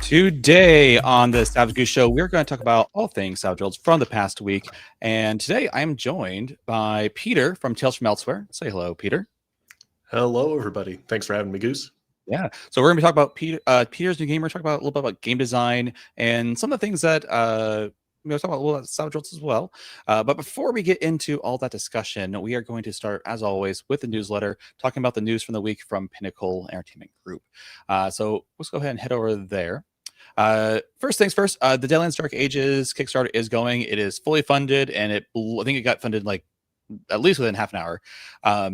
Today on the SWAGtember show, we're going to talk about all things Savage Worlds from the past week. And today I'm joined by Peter from Tales from Elsewhere. Say hello, Peter. Hello, everybody. Thanks for having me, Goose. Yeah. So we're going to be talking about Peter's new game. We're talking about a little bit about game design and some of the things that we're talking about a little about Savage Worlds as well. But before we get into all that discussion, we are going to start, as always, with the newsletter, talking about the news from the week from Pinnacle Entertainment Group. So let's go ahead and head over there. First things first, the Deadlands Dark Ages Kickstarter is going. It is fully funded, and I think it got funded like at least within half an hour.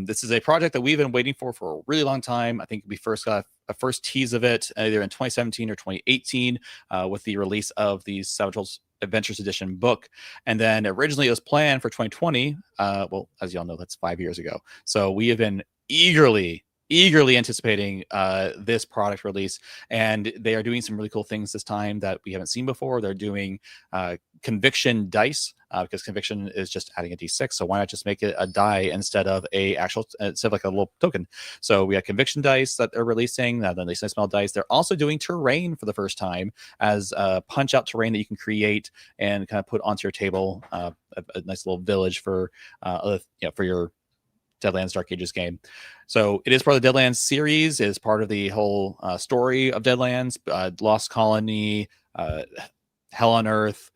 This is a project that we've been waiting for a really long time. I think we first got a first tease of it either in 2017 or 2018 with the release of the Savage Worlds Adventures Edition book. And then originally it was planned for 2020. Well, as y'all know, that's 5 years ago. So we have been eagerly anticipating this product release, and they are doing some really cool things this time that we haven't seen before. They're doing conviction dice because conviction is just adding a d6, so why not just make it a die instead of like a little token. So we have conviction dice that they're releasing, then they smell dice. They're also doing terrain for the first time as punch out terrain that you can create and kind of put onto your table, a nice little village for your Deadlands Dark Ages game. So it is part of the Deadlands series. It is part of the whole story of Deadlands, Lost Colony, Hell on Earth,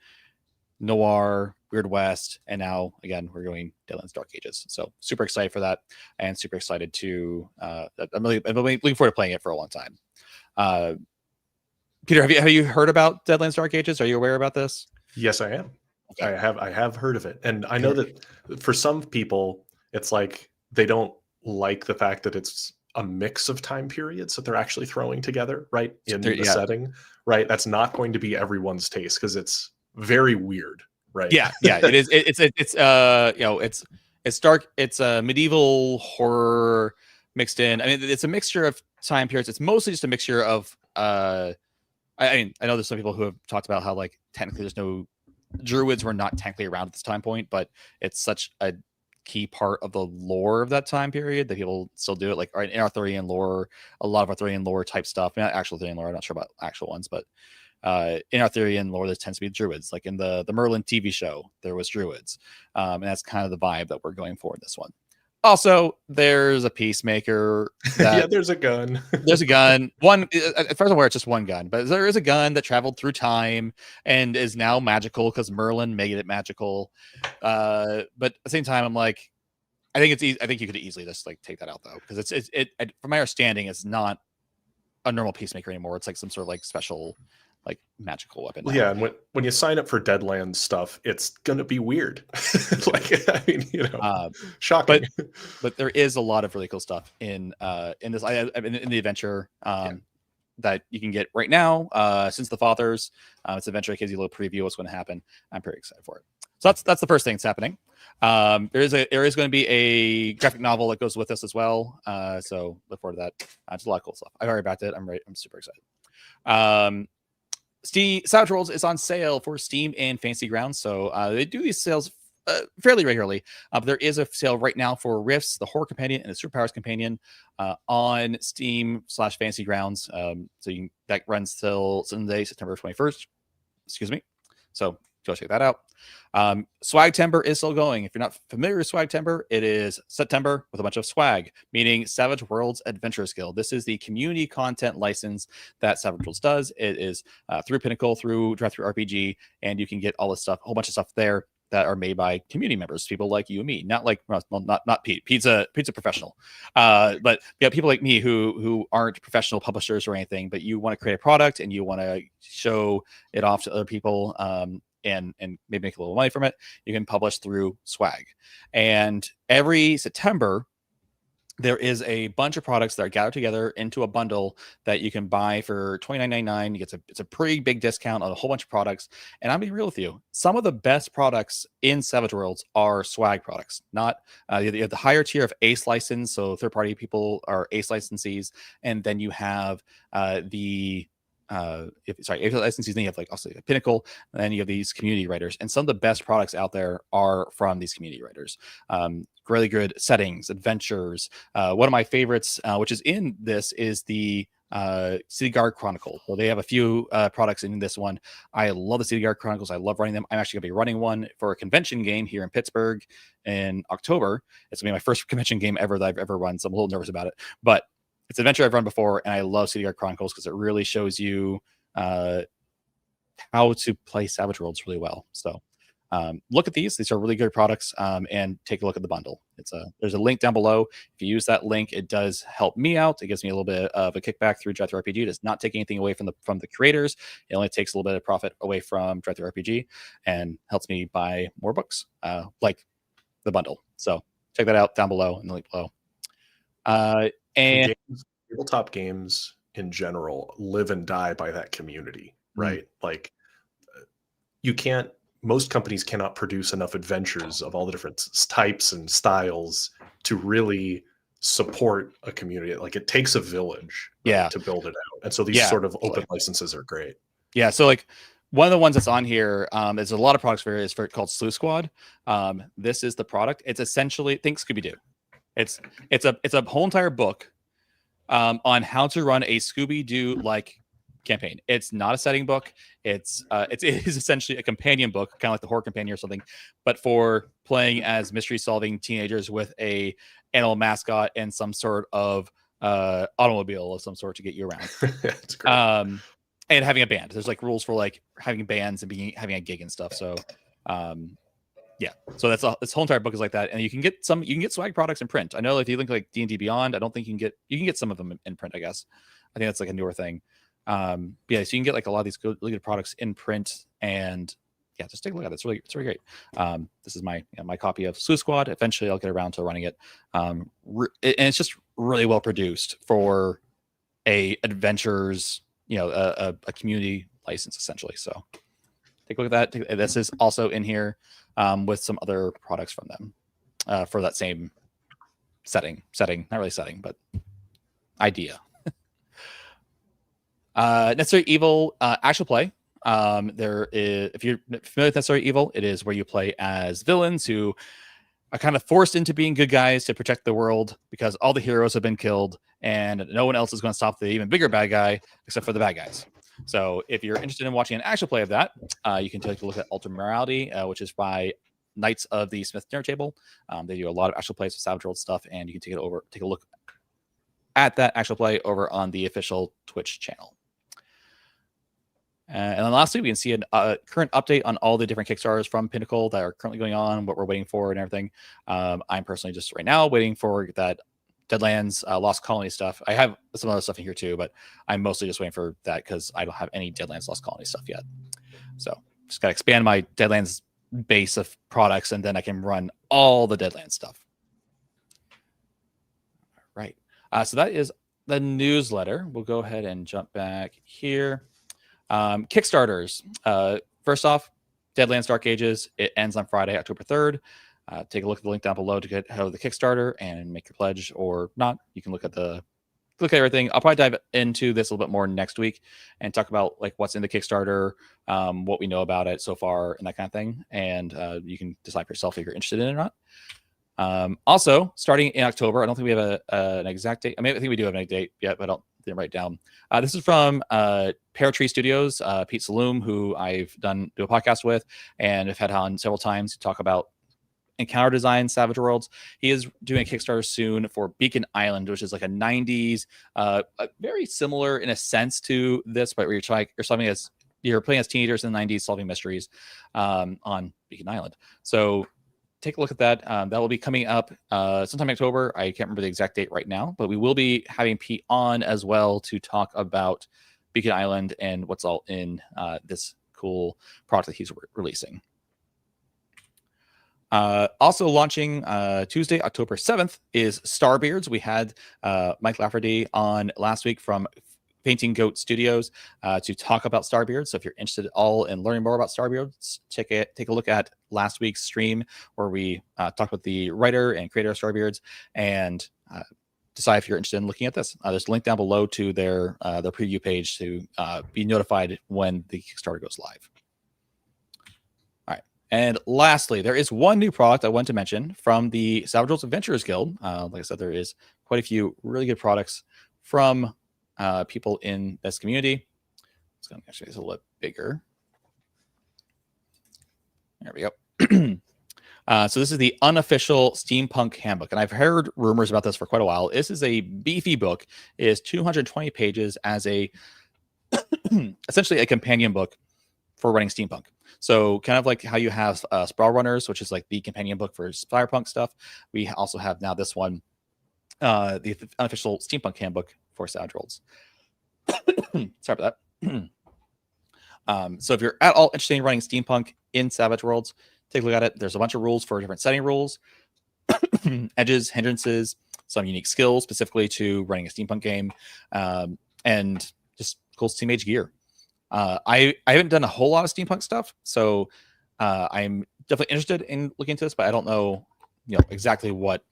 Noir, Weird West, and now again we're going Deadlands Dark Ages. So super excited for that, and super excited to. I'm really looking forward to playing it for a long time. Peter, have you heard about Deadlands Dark Ages? Are you aware about this? Yes, I am. Okay. I have heard of it, and I know that for some people, it's like they don't like the fact that it's a mix of time periods that they're actually throwing together, right? In the setting, right? That's not going to be everyone's taste because it's very weird, right? Yeah, it is. It's dark. It's a medieval horror mixed in. I mean, it's a mixture of time periods. It's mostly just a mixture of. I know there's some people who have talked about how like technically there's no druids were not technically around at this time point, but it's such a key part of the lore of that time period that people still do it. Like in Arthurian lore, a lot of Arthurian lore type stuff, not actual Arthurian lore, I'm not sure about actual ones, but in Arthurian lore there tends to be druids. Like in the Merlin TV show there was druids, and that's kind of the vibe that we're going for in this one. Also, there's a peacemaker. Yeah, there's a gun. There's a gun. One, as far as I'm aware, it's just one gun, but there is a gun that traveled through time and is now magical because Merlin made it magical. But at the same time, I'm like, I think you could easily just like take that out though, because it from my understanding, it's not a normal peacemaker anymore. It's like some sort of like special, like magical weapon. Well, yeah, and when you sign up for Deadlands stuff, it's gonna be weird. Like, I mean, shocking. But there is a lot of really cool stuff in this. In the adventure that you can get right now. Since the Fathers, it's adventure. It gives you a little preview of what's going to happen. I'm pretty excited for it. So that's the first thing that's happening. There is going to be a graphic novel that goes with this as well. So look forward to that. It's a lot of cool stuff. I've already backed it. I'm super excited. Savage Worlds is on sale for Steam and Fantasy Grounds. So they do these sales fairly regularly. But there is a sale right now for Rifts, the Horror Companion, and the Superpowers Companion on Steam/Fantasy Grounds. So that runs till Sunday, September 21st. Excuse me. So go check that out. SWAGtember is still going. If you're not familiar with SWAGtember, it is September with a bunch of swag, meaning Savage Worlds Adventurers Guild. This is the community content license that Savage Worlds does. It is through Pinnacle, through RPG, and you can get all this stuff, a whole bunch of stuff there that are made by community members, people like you and me, not Pete. Pete's a professional, but yeah, people like me who aren't professional publishers or anything, but you want to create a product and you want to show it off to other people, and maybe make a little money from it. You can publish through Swag, and every September there is a bunch of products that are gathered together into a bundle that you can buy for $29.99. It's a pretty big discount on a whole bunch of products. And I'll be real with you. Some of the best products in Savage Worlds are swag products. Not you have the higher tier of ACE license, so third-party people are ACE licensees, and then you have ACE licensees. Then you have like also Pinnacle, and then you have these community writers. And some of the best products out there are from these community writers. Really good settings, adventures. One of my favorites, which is in this, is the City Guard Chronicles. So they have a few products in this one. I love the City Guard Chronicles. I love running them. I'm actually going to be running one for a convention game here in Pittsburgh in October. It's going to be my first convention game ever that I've ever run, so I'm a little nervous about it. But it's an adventure I've run before, and I love City Guard Chronicles because it really shows you how to play Savage Worlds really well. So look at these. These are really good products, and take a look at the bundle. There's a link down below. If you use that link, it does help me out. It gives me a little bit of a kickback through Drive Thru RPG. It does not take anything away from the creators. It only takes a little bit of profit away from Drive Thru RPG and helps me buy more books, like the bundle. So check that out down below in the link below. And tabletop games in general live and die by that community, right? Like most companies cannot produce enough adventures of all the different types and styles to really support a community. Like it takes a village to build it out. And so these sort of open licenses are great. Yeah. So like one of the ones that's on here, there's a lot of products for it, is called Sleuth Squad. This is the product. It's essentially, think Scooby-Doo. It's a whole entire book on how to run a Scooby-Doo like campaign. It's not a setting book. It is essentially a companion book, kind of like the Horror Companion or something, but for playing as mystery-solving teenagers with a animal mascot and some sort of automobile of some sort to get you around. That's great. And having a band. There's like rules for like having bands and having a gig and stuff. So yeah, so this whole entire book is like that, and you can get swag products in print. I know if you link like D&D Beyond, I don't think you can get some of them in print. I guess I think that's like a newer thing. Yeah, so you can get like a lot of these really good products in print, and yeah, just take a look at it. It's really great. This is my copy of Sleuth Squad. Eventually, I'll get around to running it, and it's just really well produced for a adventures, a community license essentially. So take a look at that. This is also in here with some other products from them for that same setting, not really setting, but idea. Necessary Evil actual play. There is, if you're familiar with Necessary Evil, it is where you play as villains who are kind of forced into being good guys to protect the world because all the heroes have been killed and no one else is going to stop the even bigger bad guy except for the bad guys. So if you're interested in watching an actual play of that, you can take a look at Ultimate Morality, which is by Knights of the Smith Dinner Table. They do a lot of actual plays with Savage World stuff, and you can take a look at that actual play over on the official Twitch channel. And then lastly, we can see a current update on all the different Kickstarters from Pinnacle that are currently going on, what we're waiting for and everything. I'm personally just right now waiting for that Deadlands Lost Colony stuff. I have some other stuff in here too, but I'm mostly just waiting for that because I don't have any Deadlands Lost Colony stuff yet. So just got to expand my Deadlands base of products, and then I can run all the Deadlands stuff. All right. So that is the newsletter. We'll go ahead and jump back here. Kickstarters. First off, Deadlands Dark Ages. It ends on Friday, October 3rd. Take a look at the link down below to get out of the Kickstarter and make your pledge or not. You can look at everything. I'll probably dive into this a little bit more next week and talk about like what's in the Kickstarter, what we know about it so far, and that kind of thing. And you can decide for yourself if you're interested in it or not. Also, starting in October, I don't think we have an exact date. I think we do have an exact date yet, but I didn't write it down. This is from Pear Tree Studios, Pete Saloom, who I've do a podcast with and have had on several times to talk about encounter design, Savage Worlds. He is doing a Kickstarter soon for Beacon Island, which is like a 90s, very similar in a sense to this, but where you're playing as teenagers in the 90s solving mysteries on Beacon Island. So take a look at that. That will be coming up sometime in October. I can't remember the exact date right now, but we will be having Pete on as well to talk about Beacon Island and what's all in this cool product that he's releasing. Also launching Tuesday, October 7th is Starbeards. We had Mike Lafferty on last week from Painting Goat Studios to talk about Starbeards. So if you're interested at all in learning more about Starbeards, take a look at last week's stream where we talked with the writer and creator of Starbeards and decide if you're interested in looking at this. There's a link down below to their preview page to be notified when the Kickstarter goes live. And lastly, there is one new product I want to mention from the Savage Worlds Adventurers Guild. Like I said, there is quite a few really good products from people in this community. It's going to actually be a little bit bigger. There we go. So this is the Unofficial Steampunk Handbook, and I've heard rumors about this for quite a while. This is a beefy book. It is 220 pages as a essentially a companion book for running steampunk. So kind of like how you have Sprawl Runners, which is like the companion book for cyberpunk stuff. We also have now this one, the Unofficial Steampunk Handbook for Savage Worlds. Sorry about that. So if you're at all interested in running steampunk in Savage Worlds, take a look at it. There's a bunch of rules for different setting rules, edges, hindrances, some unique skills specifically to running a steampunk game, and just cool steam age gear. I haven't done a whole lot of steampunk stuff, so I'm definitely interested in looking into this, but I don't know, exactly what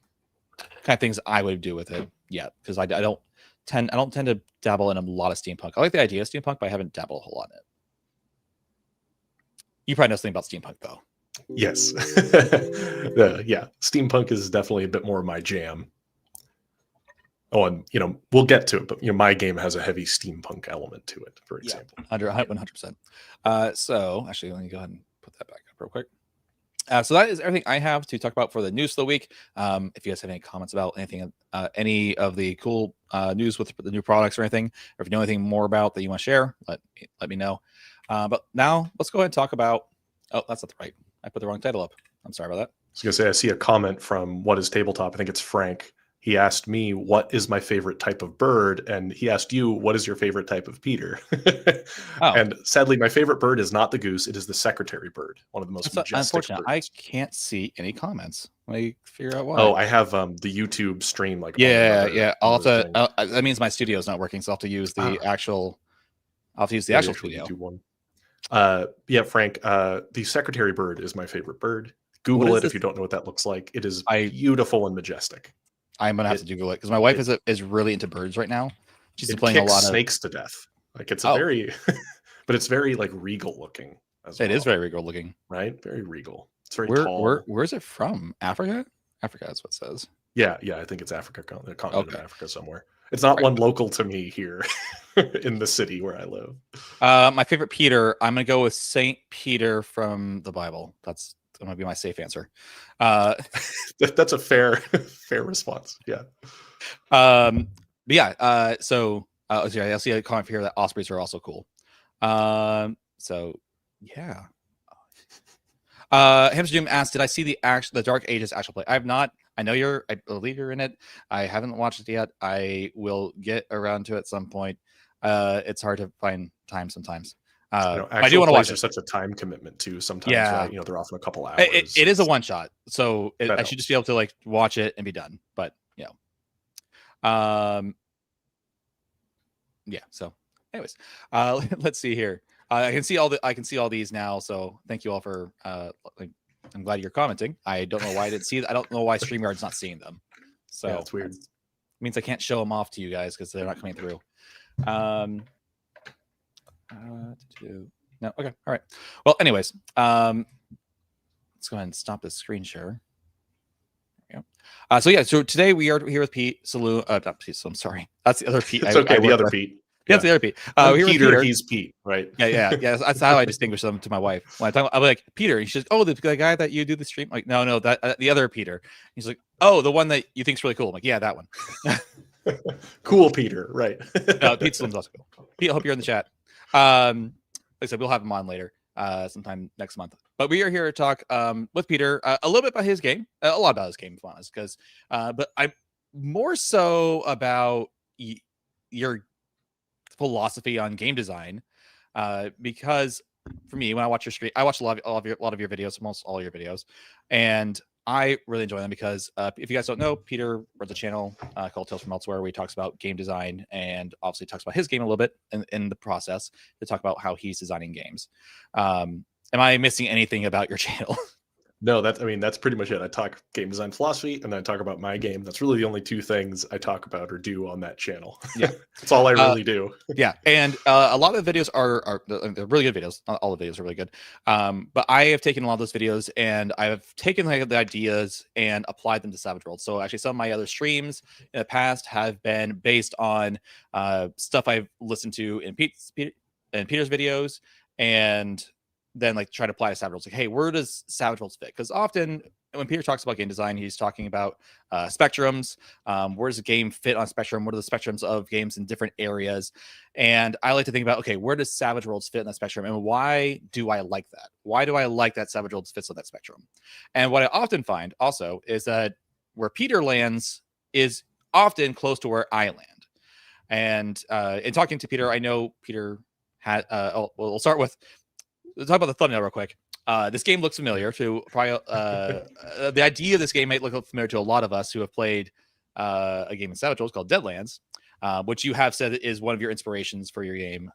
kind of things I would do with it yet, because I don't tend to dabble in a lot of steampunk. I like the idea of steampunk, but I haven't dabbled a whole lot in it. You probably know something about steampunk, though. Yes. Yeah, steampunk is definitely a bit more of my jam. Oh, and we'll get to it, but my game has a heavy steampunk element to it, for example. 100%. So actually, let me go ahead and put that back up real quick. So that is everything I have to talk about for the news of the week. If you guys have any comments about anything, any of the cool news with the new products or anything, or if you know anything more about that you want to share, let me know. But now let's go ahead and talk about. Oh, that's not the right. I put the wrong title up. I'm sorry about that. I was gonna say I see a comment from What Is Tabletop. I think it's Frank. He asked me, what is my favorite type of bird? And he asked you, what is your favorite type of Peter? And sadly, my favorite bird is not the goose. It is the secretary bird, one of the most majestic unfortunate. birds. I can't see any comments. Let me figure out why. Oh, I have the YouTube stream. Yeah. I'll have to. That means my studio is not working, so I'll have to use the actual. I'll have to use the actual studio. YouTube one. Yeah, Frank. The secretary bird is my favorite bird. Google it if you don't know what that looks like. It is beautiful and majestic. I'm gonna have to Google it because my wife is really into birds right now. She's playing a lot of snakes to death. Like it's a very, but it's very like regal looking. It is very regal looking, right? Very regal. It's very tall. Where is it from? Africa? Africa is what it says. Yeah. I think it's Africa, the continent of Africa somewhere. It's not one local to me here in the city where I live. My favorite Peter. I'm gonna go with Saint Peter from the Bible. That's going to be my safe answer. That's a fair response. Yeah. So I see a comment here that ospreys are also cool. So yeah. Hamster Doom asked, did I see the Dark Ages actual play? I have not. I believe you're in it. I haven't watched it yet. I will get around to it at some point. It's hard to find time sometimes. I do want to watch. Are such a time commitment too. Sometimes, right? They're often a couple hours. It is a one shot, so I should just be able to watch it and be done. But So, anyways, let's see here. I can see all these now. So thank you all for. I'm glad you're commenting. I don't know why I didn't see. I don't know why StreamYard's not seeing them. So yeah, it's weird. It means I can't show them off to you guys because they're not coming through. No. Okay. All right. Well, anyways, let's go ahead and stop this screen share. There we go. So today we are here with Pete Saloon. Not Pete. I'm sorry. That's the other Pete. It's okay. The other Pete. Yeah, it's the other Pete. Peter, he's Pete, right? Yeah. That's how I distinguish them to my wife. When I'm like Peter, and she's the guy that you do the stream. Like, no, that the other Peter. He's like, oh, the one that you think's really cool. I'm like, yeah, that one. Cool, Peter. Right. Pete Saloon's also cool. Pete, I hope you're in the chat. Like I said, we'll have him on later, sometime next month. But we are here to talk with Peter a little bit about his game, a lot about his game, because but I'm more so about your philosophy on game design, because for me, when I watch your stream, I watch a lot of your videos, almost all your videos, and I really enjoy them because if you guys don't know, Peter runs a channel called Tales from Elsewhere where he talks about game design and obviously talks about his game a little bit in the process to talk about how he's designing games. Am I missing anything about your channel? No, that's pretty much it. I talk game design philosophy, and then I talk about my game. That's really the only two things I talk about or do on that channel. Yeah. That's all I really do. Yeah, and a lot of the videos are they're really good videos. Not all the videos are really good, but I have taken a lot of those videos and I've taken like the ideas and applied them to Savage World. So actually, some of my other streams in the past have been based on stuff I've listened to in Peter's videos, and then like try to apply to Savage Worlds. Like, hey, where does Savage Worlds fit? Because often when Peter talks about game design, he's talking about spectrums. Where does a game fit on spectrum? What are the spectrums of games in different areas? And I like to think about, okay, where does Savage Worlds fit in that spectrum? And why do I like that? Why do I like that Savage Worlds fits on that spectrum? And what I often find also is that where Peter lands is often close to where I land. And in talking to Peter, I know Peter had, we'll start with, let's talk about the thumbnail real quick. This game looks familiar to probably the idea of this game might look familiar to a lot of us who have played a game in Savage Worlds called Deadlands, which you have said is one of your inspirations for your game.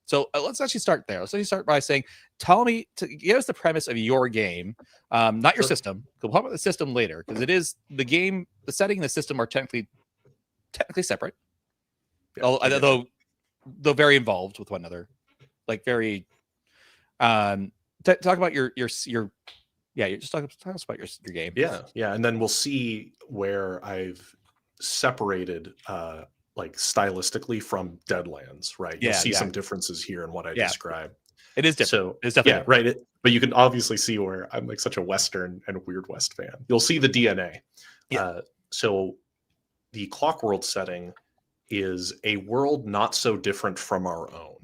So let's actually start there. Let's actually start by saying, give us the premise of your game, not your system. We'll talk about the system later, because it is the game, the setting and the system are technically separate, though very involved with one another, like very. Talk about your just talk us about your game. Yeah, and then we'll see where I've separated like stylistically from Deadlands, right? You'll see some differences here in what I describe. It is different. So it's definitely right. But you can obviously see where I'm like such a Western and Weird West fan. You'll see the DNA. So the Clockworld setting is a world not so different from our own,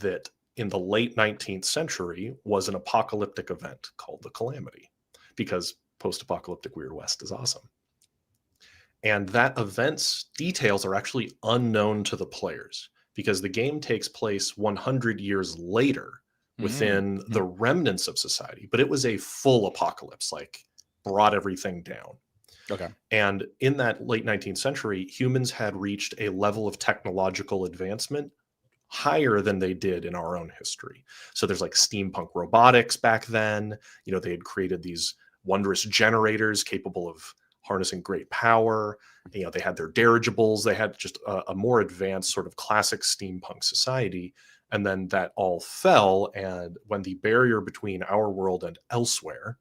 that in the late 19th century was an apocalyptic event called the Calamity, because post-apocalyptic Weird West is awesome. And that event's details are actually unknown to the players, because the game takes place 100 years later within the remnants of society, but it was a full apocalypse, like brought everything down. Okay. And in that late 19th century, humans had reached a level of technological advancement higher than they did in our own history. So there's like steampunk robotics back then. They had created these wondrous generators capable of harnessing great power. They had their dirigibles. They had just a more advanced sort of classic steampunk society. And then that all fell, and when the barrier between our world and Elsewhere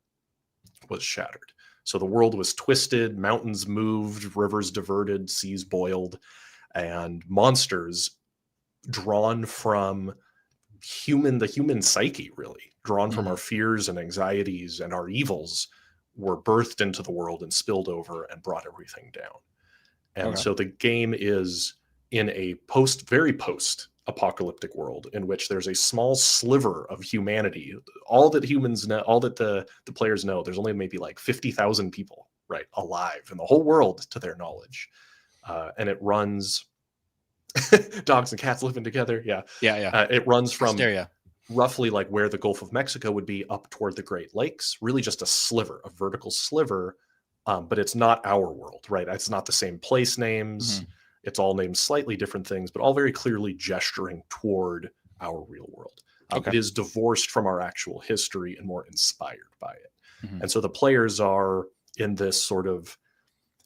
was shattered. So the world was twisted, mountains moved, rivers diverted, seas boiled, and monsters drawn from the human psyche, really drawn from our fears and anxieties and our evils, were birthed into the world and spilled over and brought everything down. And so the game is in a very post-apocalyptic world in which there's a small sliver of humanity. All that humans know, all that the players know, there's only maybe like 50,000 people, right, alive in the whole world to their knowledge. And it runs dogs and cats living together. It runs from Hysteria. Roughly like where the Gulf of Mexico would be up toward the Great Lakes, really just a vertical sliver. But it's not our world, right? It's not the same place names. It's all named slightly different things, but all very clearly gesturing toward our real world. It is divorced from our actual history and more inspired by it. And so the players are in this sort of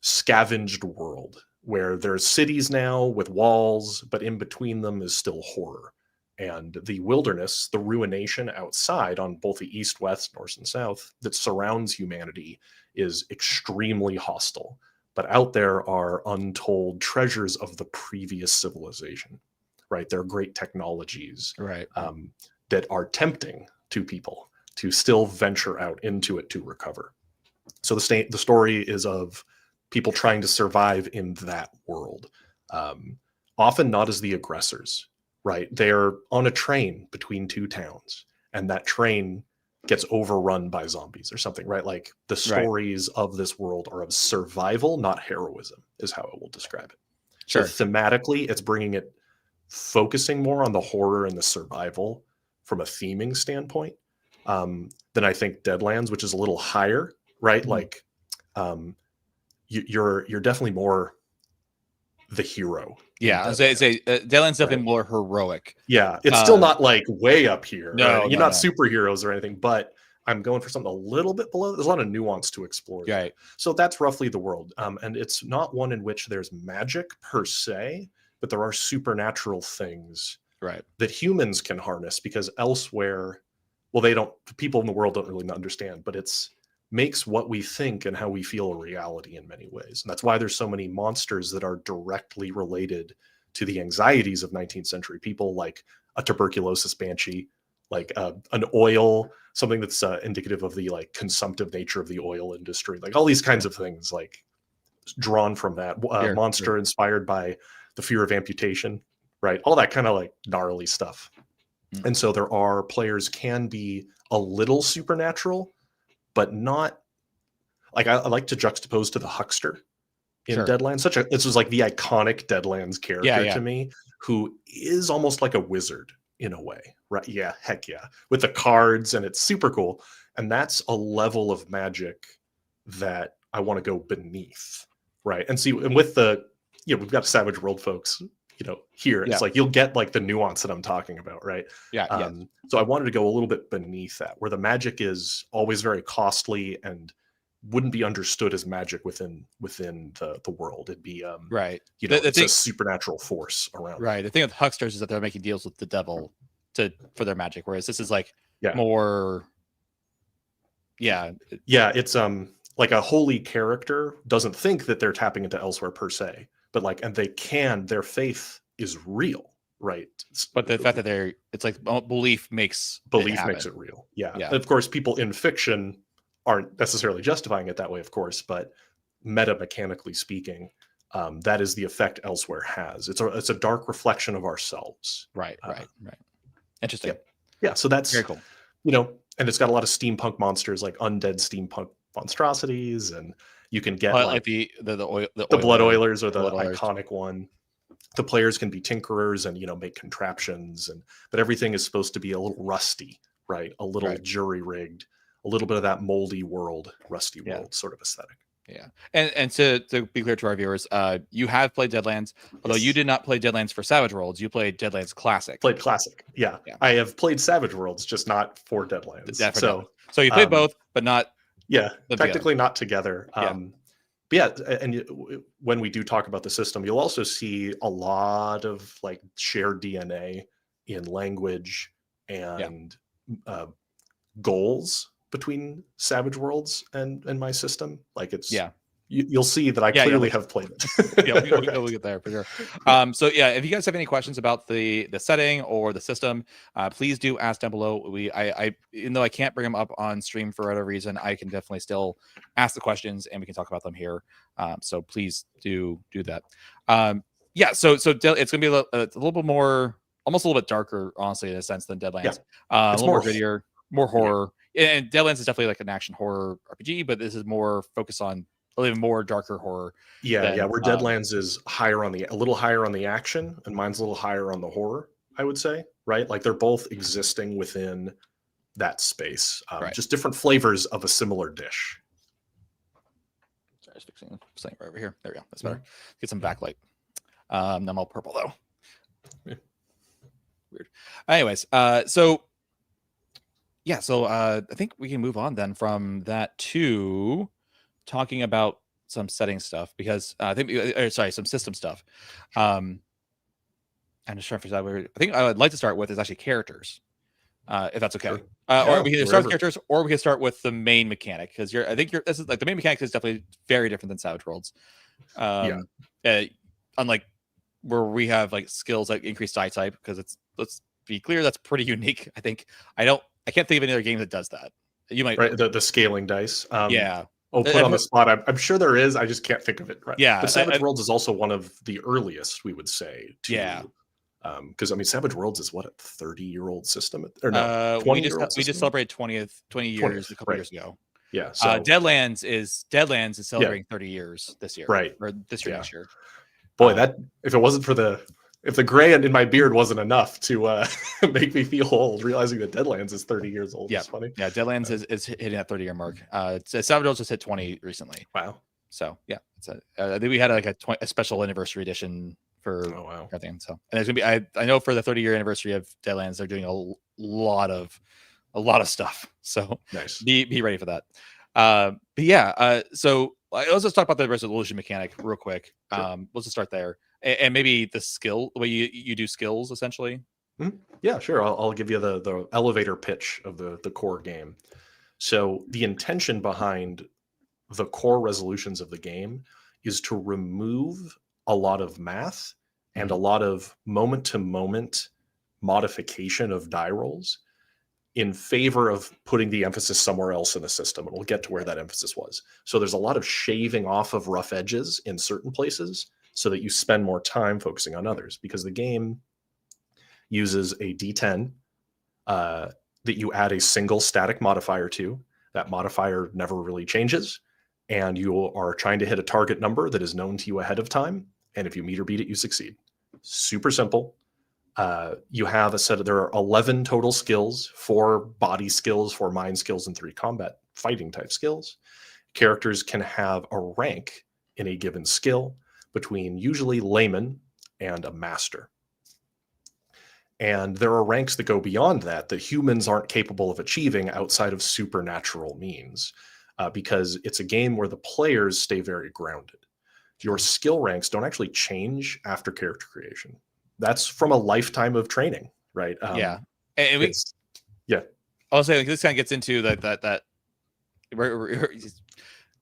scavenged world where there's cities now with walls, but in between them is still horror. And the wilderness, the ruination outside on both the east, west, north, and south that surrounds humanity is extremely hostile. But out there are untold treasures of the previous civilization, right? There are great technologies that are tempting to people to still venture out into it to recover. So the story is of people trying to survive in that world, often not as the aggressors, right? They're on a train between two towns, and that train gets overrun by zombies or something, right? Like the stories of this world are of survival, not heroism, is how I will describe it. So thematically, it's focusing more on the horror and the survival from a theming standpoint than I think Deadlands, which is a little higher, right? Like you're definitely more the hero. Deadlands definitely more heroic. Yeah, it's still not like way up here. No, right? You're not superheroes or anything, but I'm going for something a little bit below. There's a lot of nuance to explore. Right. So that's roughly the world. And it's not one in which there's magic per se, but there are supernatural things that humans can harness, because elsewhere, well, people in the world don't really understand, but it's makes what we think and how we feel a reality in many ways. And that's why there's so many monsters that are directly related to the anxieties of 19th century people, like a tuberculosis banshee, like an oil, something that's indicative of the like consumptive nature of the oil industry, like all these kinds of things, like drawn from that monster inspired by the fear of amputation, right? All that kind of like gnarly stuff. And so players can be a little supernatural, but not like I like to juxtapose to the huckster in Deadlands. This was like the iconic Deadlands character to me, who is almost like a wizard in a way, right? Yeah, heck yeah, with the cards, and it's super cool. And that's a level of magic that I want to go beneath, right? And see, and with we've got Savage World folks, here it's like you'll get like the nuance that I'm talking about, right? So I wanted to go a little bit beneath that, where the magic is always very costly and wouldn't be understood as magic within the world. It'd be it's a supernatural force around. Right. The thing with hucksters is that they're making deals with the devil for their magic, whereas this is like more. It's like a holy character doesn't think that they're tapping into elsewhere per se, but like, and their faith is real, right? But the fact that it's like belief makes it real. Yeah. And of course, people in fiction aren't necessarily justifying it that way, of course, but meta mechanically speaking, that is the effect elsewhere has. It's a dark reflection of ourselves. Right. Interesting. Yeah. So that's very cool. And it's got a lot of steampunk monsters, like undead steampunk monstrosities, and you can get like the blood oilers are the iconic one. The players can be tinkerers and make contraptions, but everything is supposed to be a little rusty, right? A little jury rigged, a little bit of that moldy world, rusty world sort of aesthetic. Yeah. And to be clear to our viewers, you have played Deadlands, although you did not play Deadlands for Savage Worlds. You played Deadlands Classic. Played Classic. Yeah. I have played Savage Worlds, just not for Deadlands. So you played both, but not. Yeah. Technically not together. When we do talk about the system, you'll also see a lot of like shared DNA in language and goals between Savage Worlds and my system. Like it's you'll see that I clearly have played it. We'll get there for sure. So if you guys have any questions about the setting or the system, please do ask down below. I even though I can't bring them up on stream for whatever reason, I can definitely still ask the questions and we can talk about them here. So please do that. So it's gonna be a little bit more, almost a little bit darker, honestly, in a sense, than Deadlands. A little more grittier, more horror. And Deadlands is definitely like an action horror RPG, but this is more focused on a little more darker horror. Where Deadlands is a little higher on the action, and mine's a little higher on the horror, I would say, right? Like they're both existing within that space, just different flavors of a similar dish. Sorry, I was fixing something right over here. There we go. That's better. Get some backlight. I'm all purple though. Weird. Anyways, so I think we can move on then from that to talking about some setting stuff, because some system stuff. I'm just trying to figure out I think I would like to start with is actually characters, if that's okay. Or we can start with characters, or we can start with the main mechanic, because this is like the main mechanic is definitely very different than Savage Worlds. Unlike where we have like skills like increased die type, because let's be clear, that's pretty unique. I think I can't think of any other game that does that. You might the scaling dice. Put on the spot. I'm sure there is. I just can't think of it. Right. Yeah. But Savage Worlds is also one of the earliest, we would say. Because Savage Worlds is what, a 30-year-old system, or no? 20-year-old we just celebrated 20 years a couple years ago. Yeah. So Deadlands is celebrating 30 years this year. Right. Or this year, next year. Boy, that if it wasn't for if the gray in my beard wasn't enough to make me feel old, realizing that Deadlands is 30 years old is funny. Yeah, Deadlands is hitting that 30-year mark. Savage Worlds just hit 20 recently. Wow. So I think we had like a special anniversary edition for everything. So, and there's gonna be I know for the 30-year anniversary of Deadlands, they're doing a lot of a lot of stuff. So Nice. be ready for that. But yeah, so let's just talk about the resolution mechanic real quick. Sure. Let's just start there, and maybe the skill, the way you do skills essentially. Yeah, sure. I'll give you the elevator pitch of the core game. So the intention behind the core resolutions of the game is to remove a lot of math and a lot of moment to moment modification of die rolls in favor of putting the emphasis somewhere else in the system. And we'll get to where that emphasis was. So there's a lot of shaving off of rough edges in certain places so that you spend more time focusing on others, because the game uses a D10 that you add a single static modifier to. That modifier never really changes. And you are trying to hit a target number that is known to you ahead of time. And if you meet or beat it, you succeed. Super simple. You have a set of, there are 11 total skills, 4 body skills, 4 mind skills, and 3 combat fighting type skills. Characters can have a rank in a given skill between usually layman and a master. And there are ranks that go beyond that humans aren't capable of achieving outside of supernatural means, because it's a game where the players stay very grounded. Your skill ranks don't actually change after character creation. That's from a lifetime of training, right? Yeah, and we, yeah. I'll say like, this kind of gets into that we're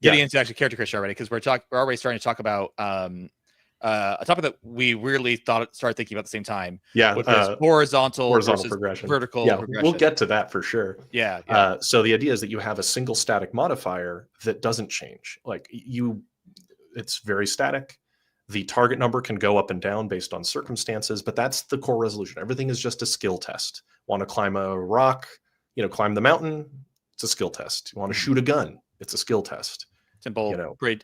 getting into actually character creation already, because we're already starting to talk about a topic that we really started thinking about at the same time. Yeah, which is horizontal versus progression, vertical. Yeah, progression. We'll get to that for sure. Yeah. So the idea is that you have a single static modifier that doesn't change. Like it's very static. The target number can go up and down based on circumstances, but that's the core resolution. Everything is just a skill test. Want to climb a rock, climb the mountain? It's a skill test. You want to shoot a gun? It's a skill test. Simple.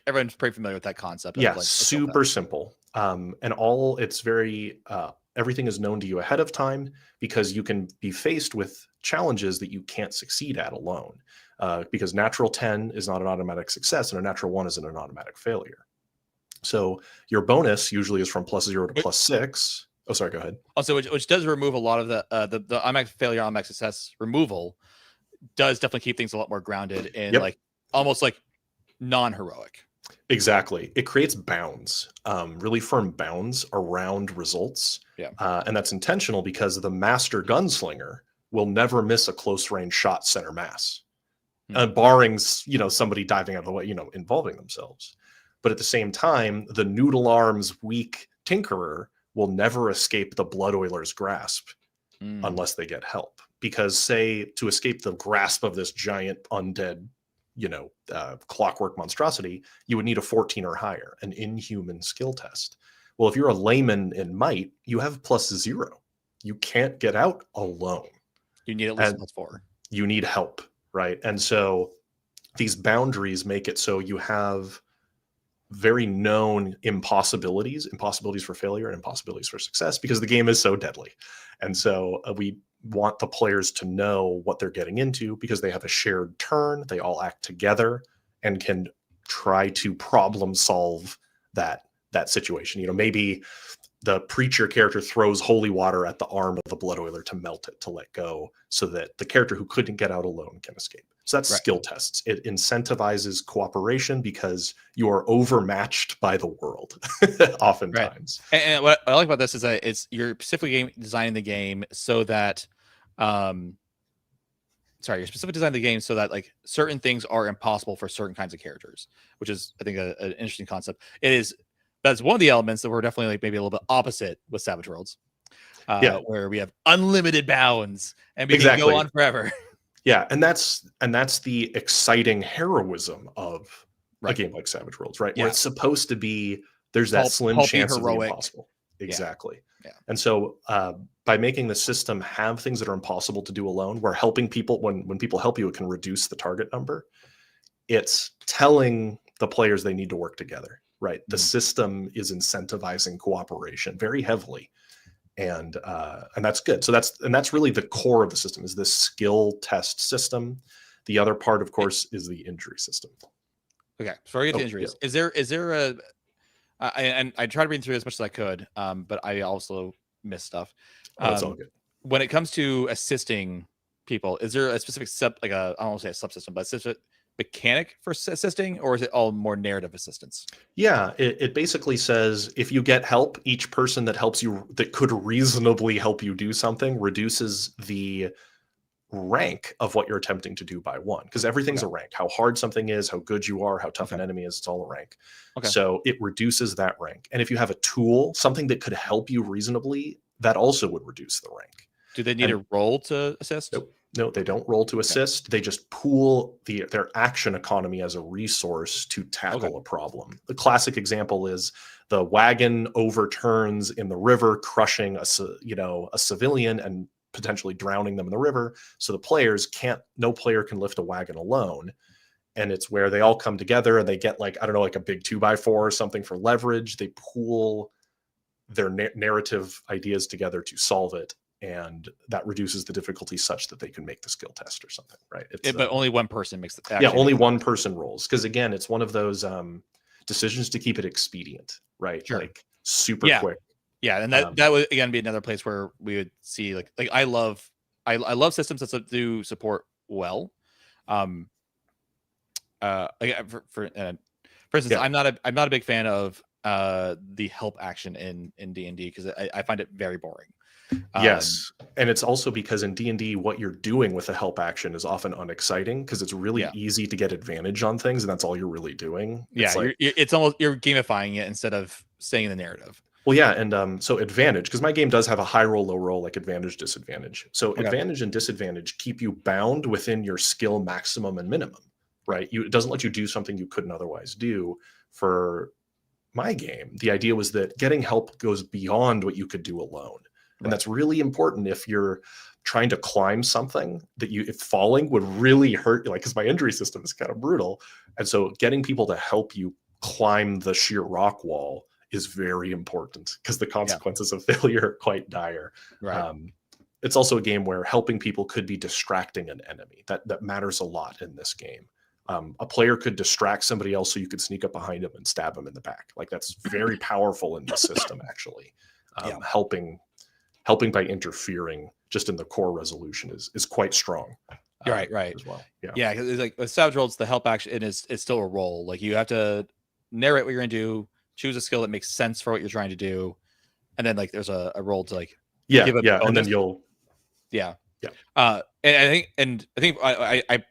Everyone's pretty familiar with that concept. Yeah, like super simple. And it's very, everything is known to you ahead of time, because you can be faced with challenges that you can't succeed at alone. Because natural 10 is not an automatic success and a natural 1 isn't an automatic failure. So your bonus usually is from +0 to +6. Oh, sorry, go ahead. Also, which does remove a lot of the automatic failure, automatic success removal does definitely keep things a lot more grounded and like almost like non-heroic. Exactly. It creates bounds, really firm bounds around results. Yeah. And that's intentional, because the master gunslinger will never miss a close range shot center mass, barring, somebody diving out of the way, involving themselves. But at the same time, the noodle arms weak tinkerer will never escape the blood oiler's grasp unless they get help. Because to escape the grasp of this giant undead, clockwork monstrosity, you would need a 14 or higher, an inhuman skill test. Well, if you're a layman in might, you have +0. You can't get out alone. You need at least +4. You need help, right? And so these boundaries make it so you have very known impossibilities for failure and impossibilities for success, because the game is so deadly. And so we want the players to know what they're getting into, because they have a shared turn. They all act together and can try to problem solve that situation. Maybe the preacher character throws holy water at the arm of the blood oiler to melt it, to let go, so that the character who couldn't get out alone can escape. So that's skill tests. It incentivizes cooperation, because you are overmatched by the world oftentimes. Right. And what I like about this is that you're specifically designing the game so that you're specifically designing the game so that like certain things are impossible for certain kinds of characters, which is, I think, an interesting concept. That's one of the elements that we're definitely like maybe a little bit opposite with Savage Worlds, where we have unlimited bounds and we can go on forever. Yeah, and that's the exciting heroism of a game like Savage Worlds, right? Where it's supposed to be, there's that slim chance of the impossible. Exactly. Yeah. And so by making the system have things that are impossible to do alone, where helping people, when people help you, it can reduce the target number. It's telling the players they need to work together, right? The system is incentivizing cooperation very heavily. And that's good. So that's really the core of the system, is this skill test system. The other part, of course, is the injury system. Okay, before I get to injuries, is there a and I tried to read through as much as I could, but I also missed stuff. That's all good. When it comes to assisting people, is there a specific I don't want to say a subsystem, but a specific mechanic for assisting, or is it all more narrative assistance? Yeah, it basically says if you get help, each person that helps you that could reasonably help you do something reduces the rank of what you're attempting to do by 1, because everything's a rank. How hard something is, how good you are, how tough an enemy is, it's all a rank. So it reduces that rank. And if you have a tool, something that could help you reasonably, that also would reduce the rank. Do they need a roll to assist? Nope. No, they don't roll to assist. They just pool their action economy as a resource to tackle a problem. The classic example is the wagon overturns in the river, crushing a civilian and potentially drowning them in the river. So the players no player can lift a wagon alone. And it's where they all come together and they get like a big 2x4 or something for leverage. They pool their narrative ideas together to solve it. And that reduces the difficulty such that they can make the skill test or something, right? But only one person makes the only one person rolls, because again, it's one of those decisions to keep it expedient, right? Sure. Like super quick. Yeah, and that would again be another place where we would see like I love systems that do support well. For instance, I'm not a big fan of the help action in D&D because I find it very boring. Yes, and it's also because in D&D, what you're doing with a help action is often unexciting because it's really easy to get advantage on things, and that's all you're really doing. It's almost you're gamifying it instead of staying in the narrative. Well, yeah, and so advantage, because my game does have a high roll, low roll, like advantage, disadvantage. So advantage and disadvantage keep you bound within your skill maximum and minimum, right? It doesn't let you do something you couldn't otherwise do. For my game, the idea was that getting help goes beyond what you could do alone. And that's really important if you're trying to climb something that if falling would really hurt you, like, because my injury system is kind of brutal. And so getting people to help you climb the sheer rock wall is very important because the consequences of failure are quite dire. Right. It's also a game where helping people could be distracting an enemy. That matters a lot in this game. A player could distract somebody else so you could sneak up behind them and stab them in the back. Like, that's very powerful in this system, actually. Helping by interfering just in the core resolution is quite strong. Right. As well. Yeah, because it's like with Savage Rolls, the help action is still a roll. Like, you have to narrate what you're gonna do, choose a skill that makes sense for what you're trying to do, and then like there's a roll to like give a bonus. And then you'll and I think I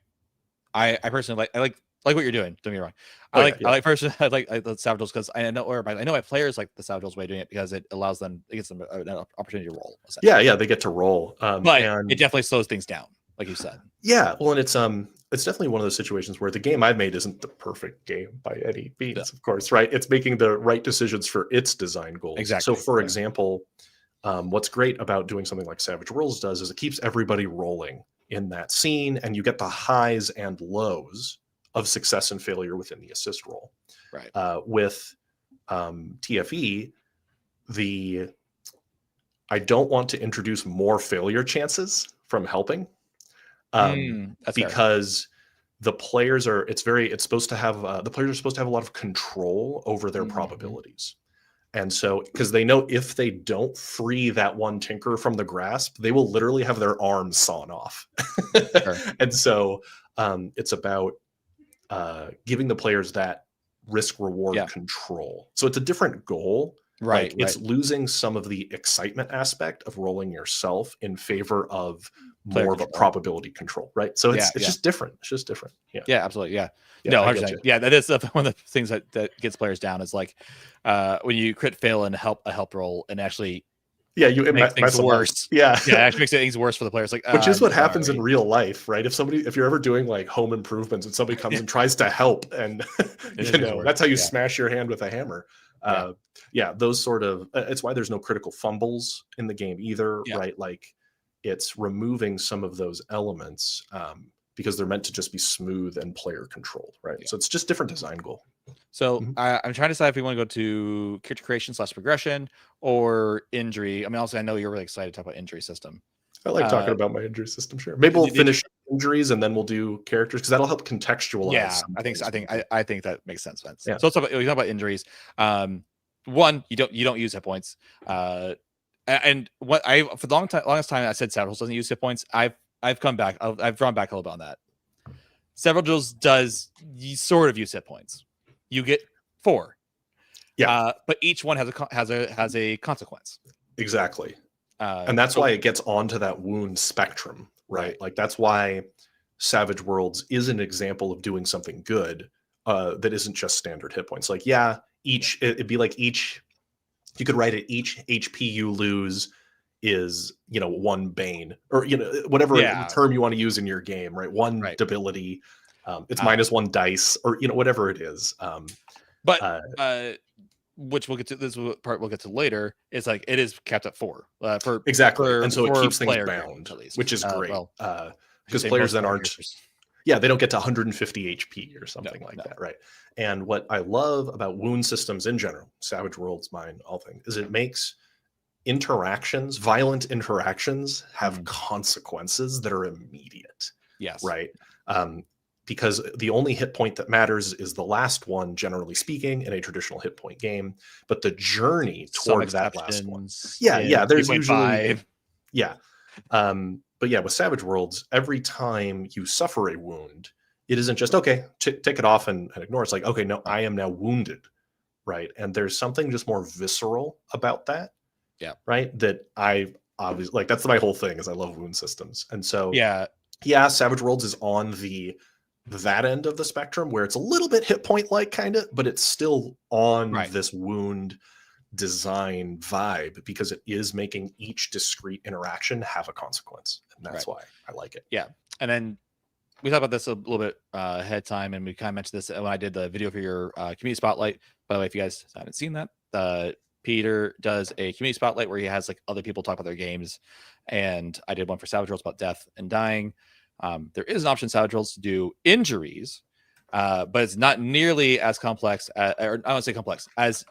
personally like what you're doing. Don't get me wrong. I like the Savage Rolls because I know my players like the Savage Rolls way of doing it because it allows them, it gives them an opportunity to roll. Yeah, they get to roll. But it definitely slows things down, like you said. Yeah, well, and it's definitely one of those situations where the game I've made isn't the perfect game by any means, of course, right? It's making the right decisions for its design goals. Exactly. So, for example, what's great about doing something like Savage Rolls does is it keeps everybody rolling in that scene, and you get the highs and lows of success and failure within the assist roll. Right. With TfE, I don't want to introduce more failure chances from helping. Because the players are supposed to have a lot of control over their probabilities. And so, because they know if they don't free that one tinker from the grasp, they will literally have their arms sawn off. Sure. And so it's about giving the players that risk reward control. So it's a different goal. Right. It's losing some of the excitement aspect of rolling yourself in favor of more of a probability control, right? So it's just different. It's just different. Yeah, absolutely. Yeah. No, 100%. Yeah, that is one of the things that gets players down is like when you crit fail and a help roll and actually it makes things worse. It actually makes things worse for the players. Like, which is what happens in real life, right? If you're ever doing like home improvements and somebody comes and tries to help, and that's how you smash your hand with a hammer. Those sort of it's why there's no critical fumbles in the game either, right? Like, it's removing some of those elements because they're meant to just be smooth and player controlled, right? So it's just different design goal. So I'm trying to decide if we want to go to character creation / progression or injury. I mean, also I know you're really excited to talk about injury system. I like talking about my injury system. Sure, maybe we'll finish injuries and then we'll do characters because that'll help contextualize. Yeah, I think so. I think that makes sense. Yeah. So let's talk about injuries. One, you don't use hit points. And what for the longest time I said Savage Rolls doesn't use hit points. I've I've come back. I've drawn back a little bit on that. Savage does you sort of use hit points. You get 4. Yeah. But each one has a consequence. Exactly. And that's why it gets onto that wound spectrum, right? Like that's why Savage Worlds is an example of doing something good that isn't just standard hit points. Like, yeah, it'd be like each, you could write it, each HP you lose is, 1 bane, or, whatever term you want to use in your game, right? One debility, it's -1 dice, or, whatever it is. Which we'll get to, this part we'll get to later, is like it is capped at 4 for exactly, and so it keeps things bound characters, at least, which is great, because say players then most aren't characters. yeah, they don't get to 150 HP or something like that, right? And what I love about wound systems in general, Savage Worlds, mine, all things, is it makes interactions, violent interactions, have consequences that are immediate. Yes. Right. Because the only hit point that matters is the last one, generally speaking, in a traditional hit point game. But the journey toward that last one. Yeah. There's usually. Yeah. But yeah, with Savage Worlds, every time you suffer a wound, it isn't just, okay, take it off and ignore. It's like, okay, no, I am now wounded. Right. And there's something just more visceral about that. Yeah. Right. That I obviously like, that's my whole thing, is I love wound systems. And so, yeah, Savage Worlds is on that end of the spectrum where it's a little bit hit point like kind of, but it's still on this wound design vibe, because it is making each discrete interaction have a consequence. And that's why I like it. Yeah. And then we talked about this a little bit ahead of time, and we kind of mentioned this when I did the video for your community spotlight. By the way, if you guys haven't seen that, Peter does a community spotlight where he has like other people talk about their games, and I did one for Savage Worlds about death and dying. There is an option in Savage Worlds to do injuries, but it's not nearly as complex, or I don't say complex, as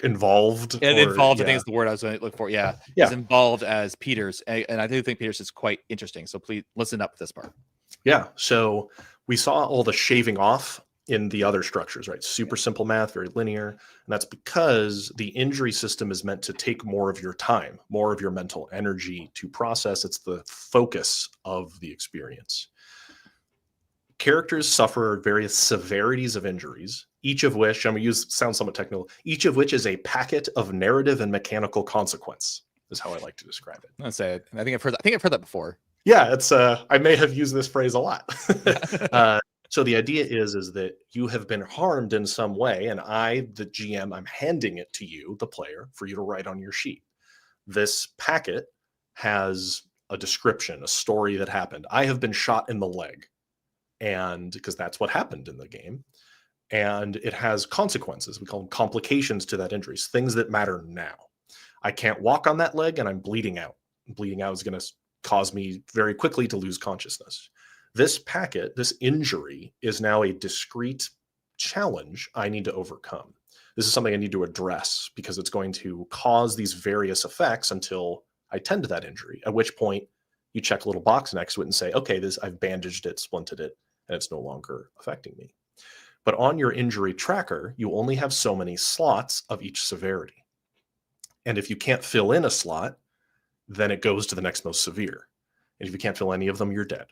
involved. Involved, I think is the word I was going to look for. Yeah, as involved as Peter's, and I do think Peter's is quite interesting. So please listen up with this part. Yeah. So we saw all the shaving off in the other structures, right? Super simple math, very linear. And that's because the injury system is meant to take more of your time, more of your mental energy to process. It's the focus of the experience. Characters suffer various severities of injuries, each of which, I'm going to sound somewhat technical, each of which is a packet of narrative and mechanical consequence, is how I like to describe it. I'll say it. I think I've heard that before. Yeah, it's I may have used this phrase a lot. So the idea is that you have been harmed in some way, and I, the GM, I'm handing it to you, the player, for you to write on your sheet. This packet has a description, a story that happened. I have been shot in the leg, and because that's what happened in the game, and it has consequences. We call them complications to that injury, things that matter now. I can't walk on that leg, and I'm bleeding out. Bleeding out is going to cause me very quickly to lose consciousness. This packet, this injury, is now a discrete challenge I need to overcome. This is something I need to address, because it's going to cause these various effects until I tend to that injury, at which point you check a little box next to it and say, okay, I've bandaged it, splinted it, and it's no longer affecting me. But on your injury tracker, you only have so many slots of each severity. And if you can't fill in a slot, then it goes to the next most severe. And if you can't fill any of them, you're dead.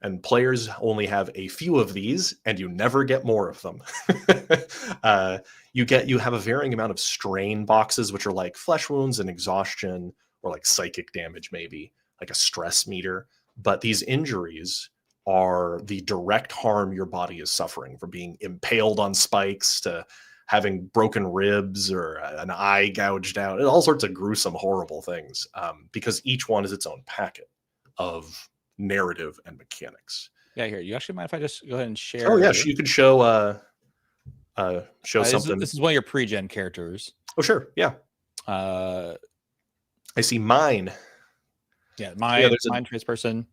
And players only have a few of these, and you never get more of them. You have a varying amount of strain boxes, which are like flesh wounds and exhaustion, or like psychic damage, maybe like a stress meter. But these injuries are the direct harm your body is suffering, from being impaled on spikes to having broken ribs or an eye gouged out, and all sorts of gruesome, horrible things, because each one is its own packet of narrative and mechanics. Yeah, here, you actually mind if I just go ahead and share? Oh yeah, you could show something. This is one of your pre-gen characters. Oh sure, yeah. I see mine. Yeah, mine trace person.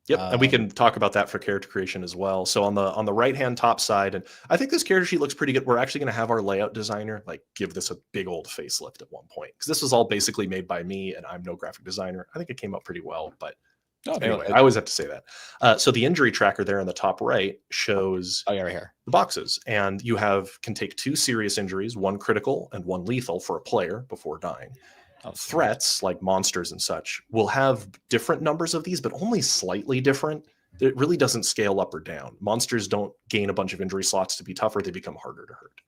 Yep, and we can talk about that for character creation as well. So on the right hand top side, and I think this character sheet looks pretty good. We're actually going to have our layout designer like give this a big old facelift at one point, because this was all basically made by me, and I'm no graphic designer. I think it came out pretty well, but anyway, I always have to say that. So the injury tracker there in the top right shows right here the boxes, and you can take 2 serious injuries, 1 critical and 1 lethal for a player before dying. Threats like monsters and such will have different numbers of these, but only slightly different. It really doesn't scale up or down. Monsters don't gain a bunch of injury slots to be tougher. They become harder to hurt.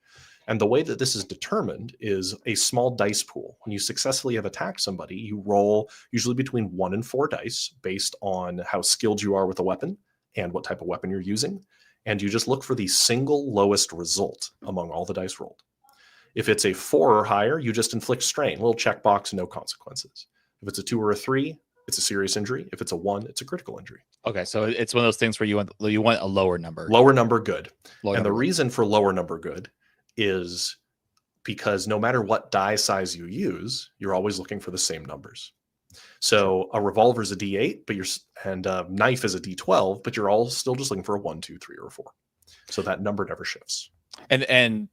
And the way that this is determined is a small dice pool. When you successfully have attacked somebody, you roll usually between 1 and 4 dice based on how skilled you are with a weapon and what type of weapon you're using. And you just look for the single lowest result among all the dice rolled. If it's a 4 or higher, you just inflict strain, little checkbox, no consequences. If it's a 2 or a 3, it's a serious injury. If it's a 1, it's a critical injury. Okay, so it's one of those things where you want a lower number. Lower number good. Lower and number the reason for lower number good is because no matter what die size you use, you're always looking for the same numbers. So a revolver is a D8, and a knife is a D12, but you're all still just looking for a 1, 2, 3, or a 4. So that number never shifts. And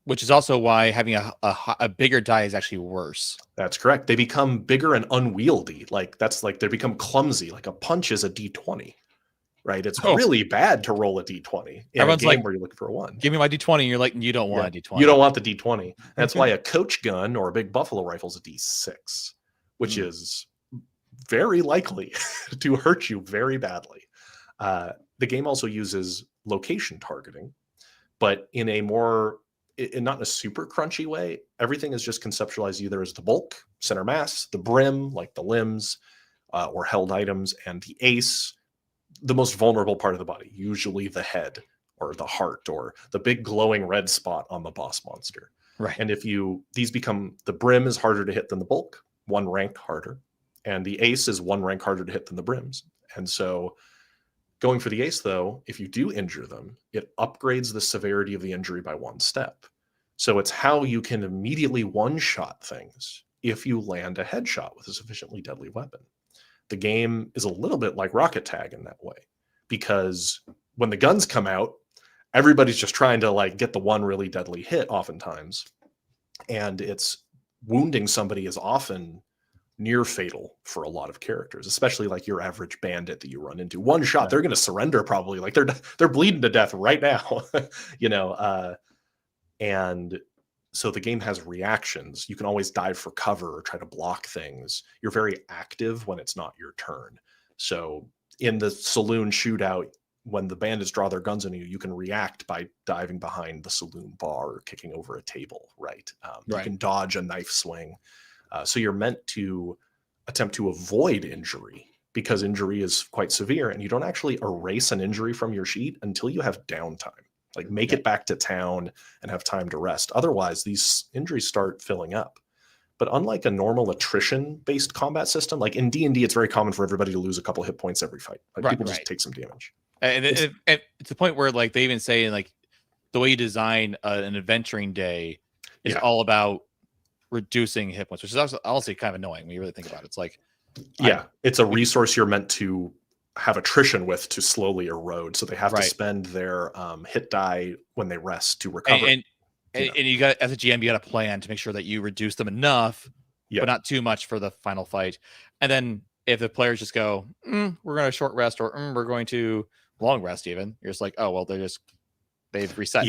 which is also why having a bigger die is actually worse. That's correct. They become bigger and unwieldy. They become clumsy. Like a punch is a D20, right? It's really bad to roll a D20 in a game where you're looking for a 1. Give me my D20. And you're like, you don't want a D20. You don't want the D20. That's why a coach gun or a big buffalo rifle is a D6, which is very likely to hurt you very badly. The game also uses location targeting, but in a more not in a super crunchy way. Everything is just conceptualized either as the bulk, center mass, the brim, like the limbs or held items, and the ace, the most vulnerable part of the body, usually the head or the heart or the big glowing red spot on the boss monster. Right. And if the brim is harder to hit than the bulk, 1 rank harder, and the ace is 1 rank harder to hit than the brims. And so going for the ace, though, if you do injure them, it upgrades the severity of the injury by 1 step. So it's how you can immediately one-shot things if you land a headshot with a sufficiently deadly weapon. The game is a little bit like Rocket Tag in that way, because when the guns come out, everybody's just trying to get the one really deadly hit oftentimes. And it's wounding somebody is often near fatal for a lot of characters, especially like your average bandit that you run into. One shot, they're going to surrender probably. Like they're bleeding to death right now, and so the game has reactions. You can always dive for cover or try to block things. You're very active when it's not your turn. So in the saloon shootout, when the bandits draw their guns on you, you can react by diving behind the saloon bar or kicking over a table, right? You can dodge a knife swing. So you're meant to attempt to avoid injury because injury is quite severe, and you don't actually erase an injury from your sheet until you have downtime. Like make it back to town and have time to rest. Otherwise, these injuries start filling up. But unlike a normal attrition-based combat system, like in D&D, it's very common for everybody to lose a couple hit points every fight. People just take some damage. And it's the point where they even say the way you design an adventuring day is all about reducing hit points, which is also honestly kind of annoying when you really think about it. It's like, it's a resource you're meant to have attrition with to slowly erode. So they have to spend their hit die when they rest to recover. And you got, as a GM, you got a plan to make sure that you reduce them enough, but not too much for the final fight. And then if the players just go, we're going to short rest, or we're going to long rest, even, you're just like, oh, well, they've reset.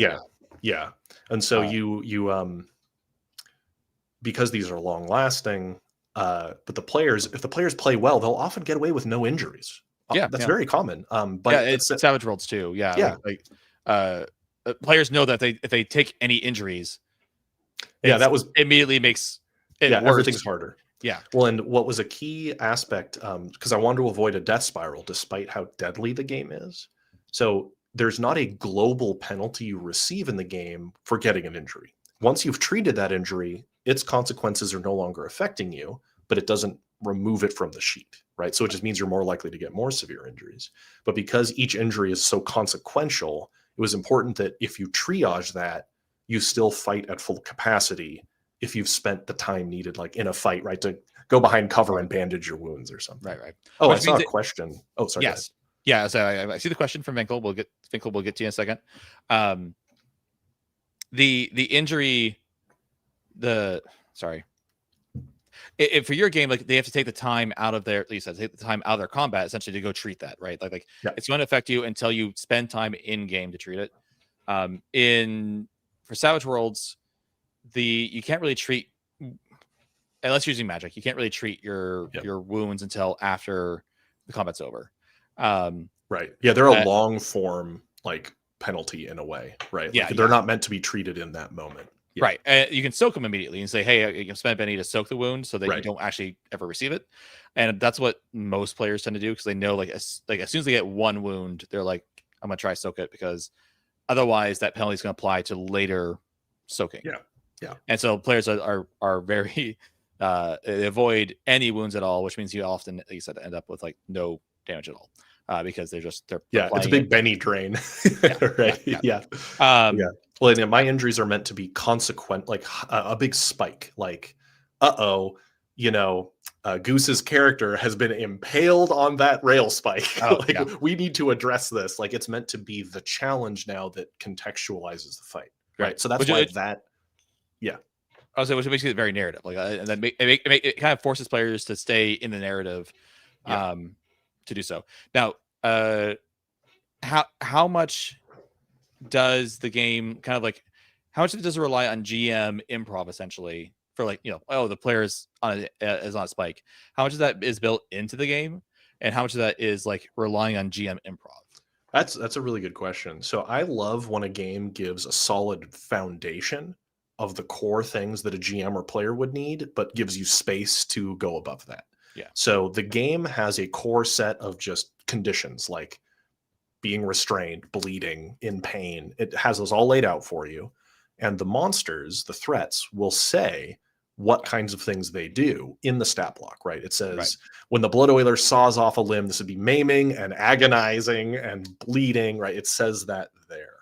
Yeah. And so you because these are long lasting, but if the players play well, they'll often get away with no injuries. That's very common. But it's Savage Worlds too. Players know that if they take any injuries, that was immediately makes it worse. Everything's harder. Yeah. Well, and what was a key aspect, because I wanted to avoid a death spiral, despite how deadly the game is. So there's not a global penalty you receive in the game for getting an injury. Once you've treated that injury, its consequences are no longer affecting you, but it doesn't remove it from the sheet, right? So it just means you're more likely to get more severe injuries. But because each injury is so consequential, it was important that if you triage that, you still fight at full capacity if you've spent the time needed, like in a fight, right, to go behind cover and bandage your wounds or something. Right. Oh, I saw a question. Oh, sorry. Yes. Yeah, so I see the question from Finkel. We'll get to you in a second. The injury, for your game, like they have to take the time out of their, at least take the time out of their combat essentially to go treat that, right? It's going to affect you until you spend time in game to treat it. For Savage Worlds, you can't really treat unless you're using magic, you can't really treat your wounds until after the combat's over. Right. Yeah, they're a long form like penalty in a way, right? Yeah, like they're not meant to be treated in that moment. Yeah. Right. You can soak them immediately and say, hey, you can spend a penny to soak the wound so that you don't actually ever receive it. And that's what most players tend to do because they know like as soon as they get one wound, they're like, I'm going to try soak it because otherwise that penalty is going to apply to later soaking. Yeah. Yeah. And so players are very, they avoid any wounds at all, which means you often, like you said, end up with like no damage at all. Because they're it's a big Benny drain. Right. Yeah. Well, my injuries are meant to be consequent, like a big spike, like, Goose's character has been impaled on that rail spike. We need to address this. Like, it's meant to be the challenge now that contextualizes the fight. Right. So that's which makes it very narrative. Like, and then it kind of forces players to stay in the narrative. To do so. Now, how much does the game how much does it rely on GM improv essentially for the player is on a spike? How much of that is built into the game, and how much of that is like relying on GM improv? That's a really good question. So I love when a game gives a solid foundation of the core things that a GM or player would need, but gives you space to go above that. Yeah. So the game has a core set of just conditions like being restrained, bleeding, in pain. It has those all laid out for you. And the monsters, the threats, will say what kinds of things they do in the stat block, right? It says when the blood oiler saws off a limb, this would be maiming and agonizing and bleeding, right? It says that there.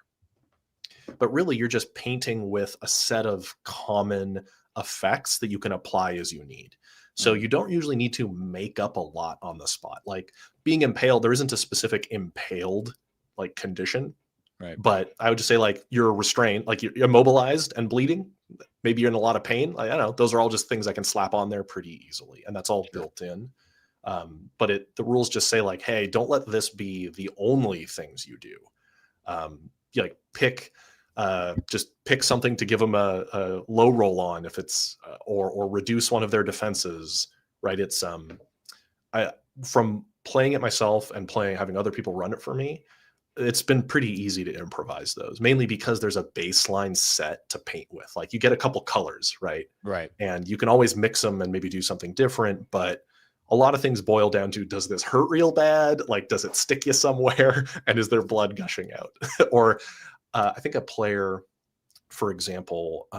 But really, you're just painting with a set of common effects that you can apply as you need. So you don't usually need to make up a lot on the spot. Like being impaled, there isn't a specific impaled like condition. Right. But I would just say like you're restrained, like you're immobilized and bleeding. Maybe you're in a lot of pain. I don't know. Those are all just things I can slap on there pretty easily. And that's all built in. But the rules just say like, hey, don't let this be the only things you do. Just pick something to give them a low roll on if it's or reduce one of their defenses, right? It's from playing it myself and having other people run it for me, it's been pretty easy to improvise those, mainly because there's a baseline set to paint with. Like you get a couple colors, right? Right. And you can always mix them and maybe do something different, but a lot of things boil down to, does this hurt real bad? Like, does it stick you somewhere? And is there blood gushing out? Or I think a player, for example,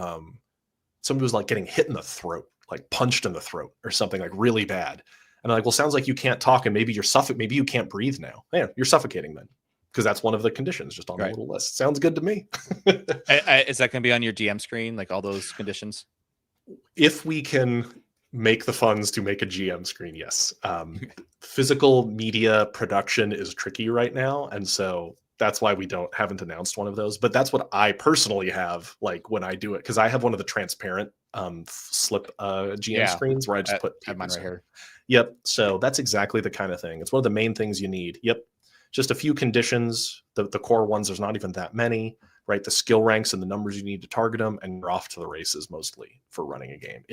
somebody was like getting hit in the throat, like punched in the throat or something like really bad. And like, well, sounds like you can't talk and maybe you're maybe you can't breathe now. Yeah, you're suffocating then. Because that's one of the conditions just on the little list. Sounds good to me. Is that going to be on your DM screen, like all those conditions? If we can make the funds to make a GM screen, yes. Physical media production is tricky right now. And so that's why we haven't announced one of those. But that's what I personally have, like when I do it, because I have one of the transparent slip GM screens where I just put mine right here. Yep. So that's exactly the kind of thing. It's one of the main things you need. Yep. Just a few conditions, the core ones, there's not even that many, right? The skill ranks and the numbers you need to target them, and you're off to the races mostly for running a game.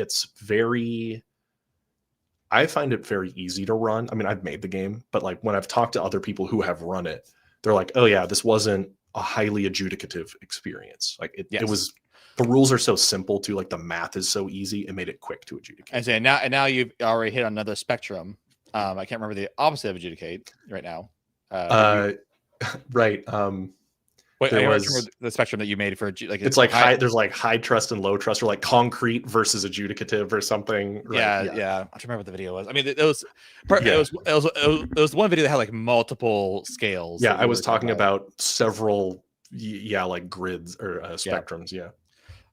I find it very easy to run. I mean, I've made the game, but like when I've talked to other people who have run it, they're like, oh yeah, this wasn't a highly adjudicative experience. Like it was, the rules are so simple too, like the math is so easy, it made it quick to adjudicate. And now you've already hit another spectrum. I can't remember the opposite of adjudicate right now. Right. Wait, I remember the spectrum that you made for like it's like high. There's like high trust and low trust, or like concrete versus adjudicative, or something. Right? Yeah. I don't remember what the video was. I mean, it was one video that had like multiple scales. Yeah, I was talking about several. Like grids or spectrums.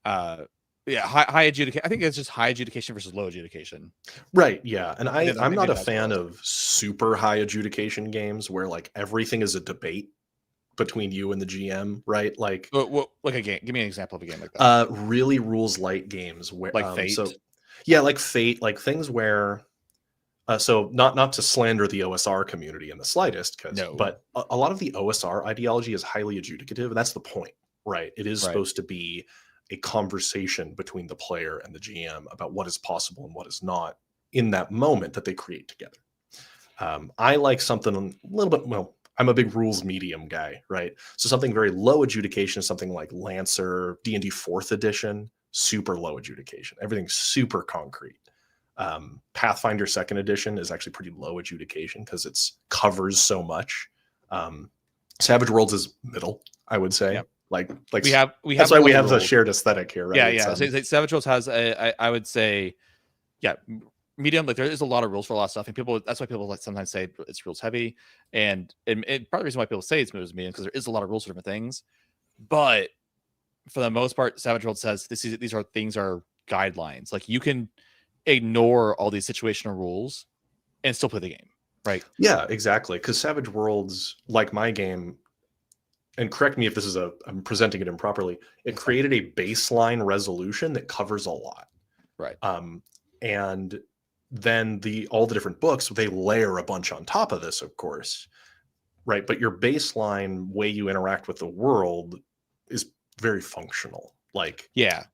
High adjudication. I think it's just high adjudication versus low adjudication. Right. Yeah. And I'm not a fan of super high adjudication games where like everything is a debate between you and the GM, right? Like a game. Give me an example of a game like that. Really rules light games where like Fate. Like Fate, like things where so not to slander the OSR community in the slightest, but a lot of the OSR ideology is highly adjudicative, and that's the point, right? It is supposed to be a conversation between the player and the GM about what is possible and what is not in that moment that they create together. I like something a little bit, well, I'm a big rules medium guy, right? So something very low adjudication, something like Lancer, D&D 4th edition, super low adjudication. Everything's super concrete. Pathfinder 2nd edition is actually pretty low adjudication because it's covers so much. Savage Worlds is middle, I would say. Yep. Like we have that's why we have the shared aesthetic here, right? Yeah, so Savage Worlds has I would say, yeah, medium. Like there is a lot of rules for a lot of stuff, and that's why people like sometimes say it's rules heavy, and part of the reason why people say it's medium because there is a lot of rules for different things. But for the most part, Savage Worlds says these are guidelines. Like you can ignore all these situational rules and still play the game, right? Yeah, exactly. Because Savage Worlds, like my game, and correct me if this is I'm presenting it improperly, it created a baseline resolution that covers a lot. Right. And then all the different books, they layer a bunch on top of this, of course. Right. But your baseline way you interact with the world is very functional. Like, yeah.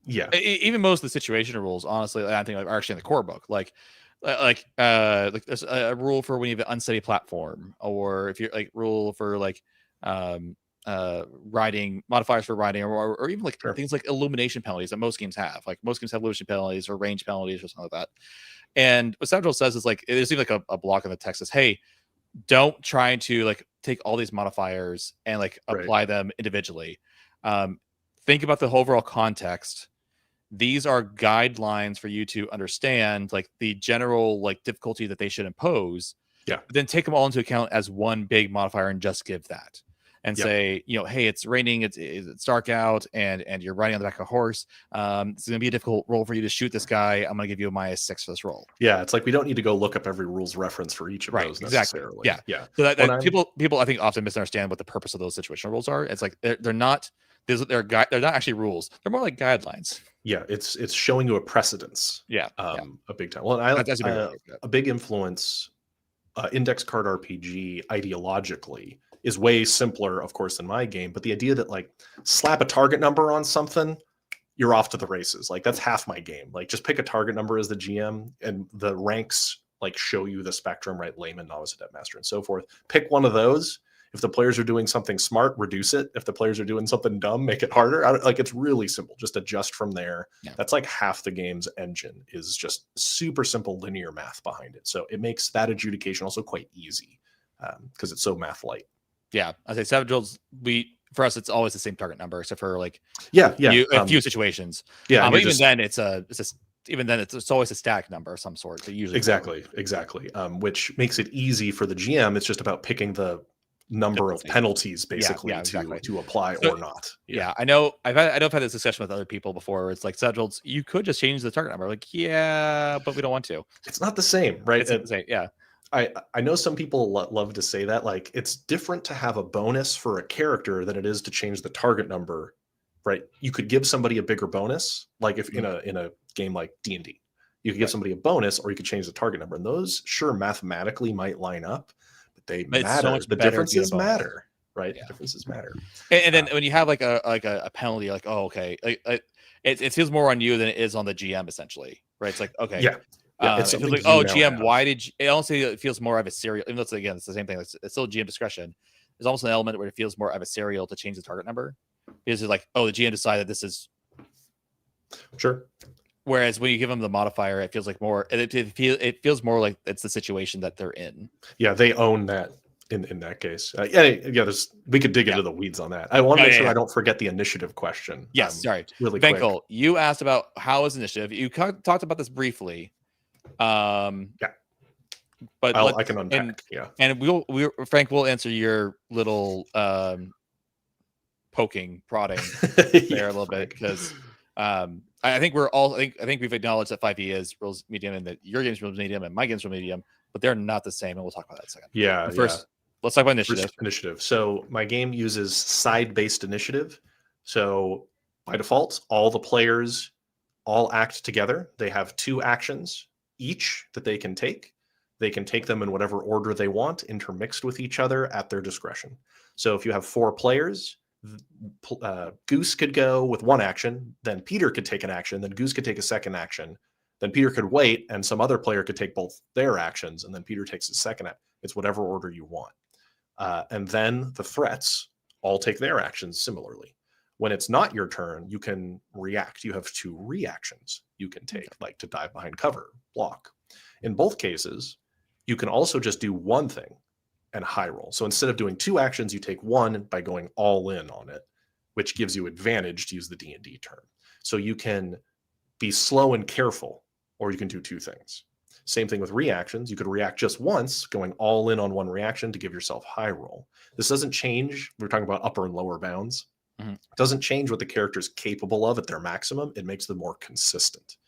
Even most of the situational rules, honestly, I think are actually in the core book. Like there's a rule for when you have an unsteady platform, or if you're like rule for like riding modifiers for riding, or even like things like illumination penalties that most games have. Like most games have illumination penalties or range penalties or something like that. And what Savage says is like it seems like a block in the text says, hey, don't try to like take all these modifiers and like apply them individually. Think about the overall context. These are guidelines for you to understand like the general like difficulty that they should impose. Yeah. But then take them all into account as one big modifier and just give that. And say, hey, it's raining, it's dark out, and you're riding on the back of a horse. It's going to be a difficult roll for you to shoot this guy. I'm going to give you a -6 for this roll. Yeah, it's like we don't need to go look up every rules reference for each of those necessarily. Exactly. Yeah. So that people I think often misunderstand what the purpose of those situational rules are. It's like they're not not actually rules. They're more like guidelines. Yeah, it's showing you a precedence. Yeah. A big time. Well, a big influence. Index card RPG ideologically is way simpler, of course, than my game. But the idea that like slap a target number on something, you're off to the races. Like that's half my game. Like just pick a target number as the GM, and the ranks like show you the spectrum, right? Layman, novice, adept, master, and so forth. Pick one of those. If the players are doing something smart, reduce it. If the players are doing something dumb, make it harder. Like it's really simple. Just adjust from there. Yeah. That's like half the game's engine is just super simple linear math behind it. So it makes that adjudication also quite easy because it's so math light. Yeah, I say Savage Worlds. For us, it's always the same target number, except for like a few situations. Yeah, but even then, it's always a static number of some sort. Usually exactly. Which makes it easy for the GM. It's just about picking the number of penalties basically to apply or not. I know I've had this discussion with other people before where it's like Savage Worlds, you could just change the target number. Like, yeah, but we don't want to. It's not the same, right? It's the same, yeah. I know some people love to say that, like it's different to have a bonus for a character than it is to change the target number, right? You could give somebody a bigger bonus, like if in a game like D&D, you could give somebody a bonus, or you could change the target number, and those sure mathematically might line up. They matter. The differences matter, right? Yeah. Differences matter. And then when you have like a penalty, like, oh, okay, it feels more on you than it is on the GM essentially, right? It's like, okay, it feels like, oh, GM, why did you? It also feels more adversarial. Even though it's the same thing. It's still GM discretion. There's almost an element where it feels more adversarial to change the target number because it's like, oh, the GM decided this is sure. Whereas when you give them the modifier, it feels like more. It feels more like it's the situation that they're in. Yeah, they own that in that case. We could dig into the weeds on that. I want to make sure I don't forget the initiative question. Yes, sorry. Really Benkel, quick. You asked about how is initiative. You talked about this briefly. But I can unpack. And Frank will answer your little prodding there a little bit because. I think we've acknowledged that 5e is rules medium and that your game's rules medium and my game's rules medium, but they're not the same, and we'll talk about that in a second. Yeah. First, let's talk about initiative. So my game uses side-based initiative. So by default, all the players all act together. They have 2 actions each that they can take. They can take them in whatever order they want, intermixed with each other at their discretion. So if you have 4 players, Goose could go with one action, then Peter could take an action, then Goose could take a second action, then Peter could wait, and some other player could take both their actions, and then Peter takes his second action. It's whatever order you want. And then the threats all take their actions similarly. When it's not your turn, you can react. You have 2 reactions you can take, like to dive behind cover, block. In both cases, you can also just do one thing and high roll. So instead of doing 2 actions, you take one by going all in on it, which gives you advantage, to use the D&D term. So you can be slow and careful, or you can do 2 things. Same thing with reactions. You could react just once, going all in on one reaction to give yourself high roll. This doesn't change. We're talking about upper and lower bounds. It doesn't change what the character is capable of at their maximum. It makes them more consistent.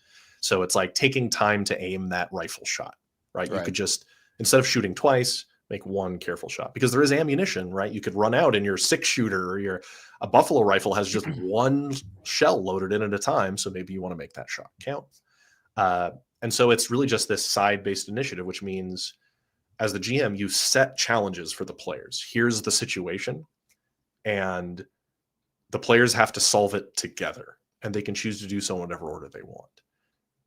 So it's like taking time to aim that rifle shot, right? You could just, instead of shooting twice, make one careful shot, because there is ammunition, right? You could run out and your 6-shooter or a buffalo rifle has just one shell loaded in at a time. So maybe you want to make that shot count. And so it's really just this side-based initiative, which means as the GM, you set challenges for the players. Here's the situation, and the players have to solve it together, and they can choose to do so in whatever order they want.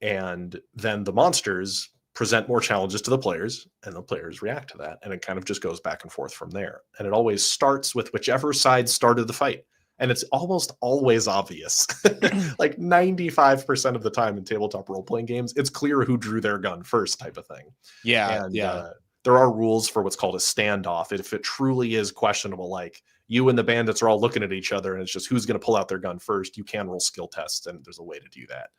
And then the monsters present more challenges to the players, and the players react to that. And it kind of just goes back and forth from there. And it always starts with whichever side started the fight. And it's almost always obvious. Like 95% of the time in tabletop role-playing games, it's clear who drew their gun first, type of thing. And there are rules for what's called a standoff. If it truly is questionable, like you and the bandits are all looking at each other and it's just who's going to pull out their gun first, you can roll skill tests, and there's a way to do that.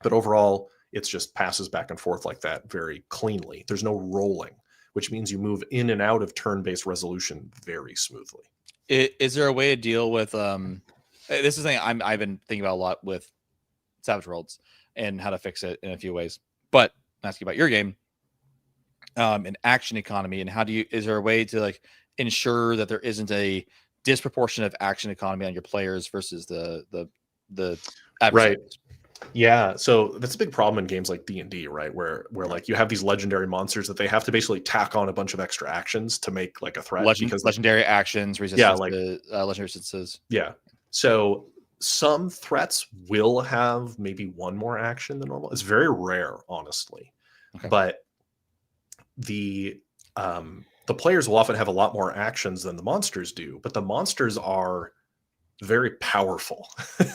But overall, it's just passes back and forth like that very cleanly. There's no rolling, which means you move in and out of turn-based resolution very smoothly. Is there a way to deal with this is something I've been thinking about a lot with Savage Worlds and how to fix it in a few ways, but I'm asking about your game, an action economy, and is there a way to like ensure that there isn't a disproportionate action economy on your players versus the adversaries? Right. Yeah, so that's a big problem in games like D&D, right? Where like you have these legendary monsters that they have to basically tack on a bunch of extra actions to make like a threat. Because legendary actions, resistance to legendary resistances. Yeah. So some threats will have maybe one more action than normal. It's very rare, honestly. Okay. But the players will often have a lot more actions than the monsters do, but the monsters are very powerful.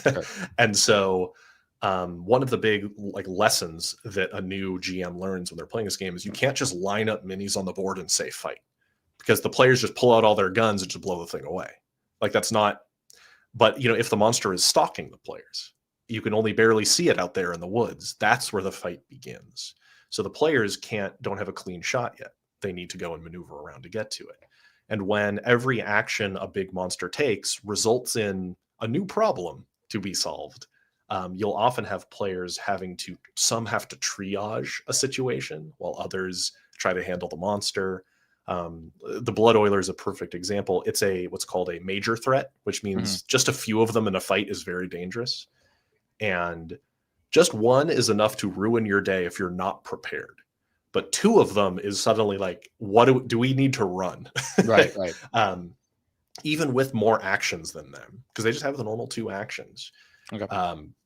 Sure. And so one of the big like lessons that a new GM learns when they're playing this game is you can't just line up minis on the board and say fight, because the players just pull out all their guns and just blow the thing away. Like that's not, but if the monster is stalking the players, you can only barely see it out there in the woods. That's where the fight begins. So the players don't have a clean shot yet. They need to go and maneuver around to get to it. And when every action a big monster takes results in a new problem to be solved, you'll often have players some have to triage a situation while others try to handle the monster. The Blood Oiler is a perfect example. It's what's called a major threat, which means just a few of them in a fight is very dangerous. And just one is enough to ruin your day if you're not prepared. But 2 of them is suddenly like, what do we need to run? Right. Even with more actions than them, because they just have the normal 2 actions. Okay.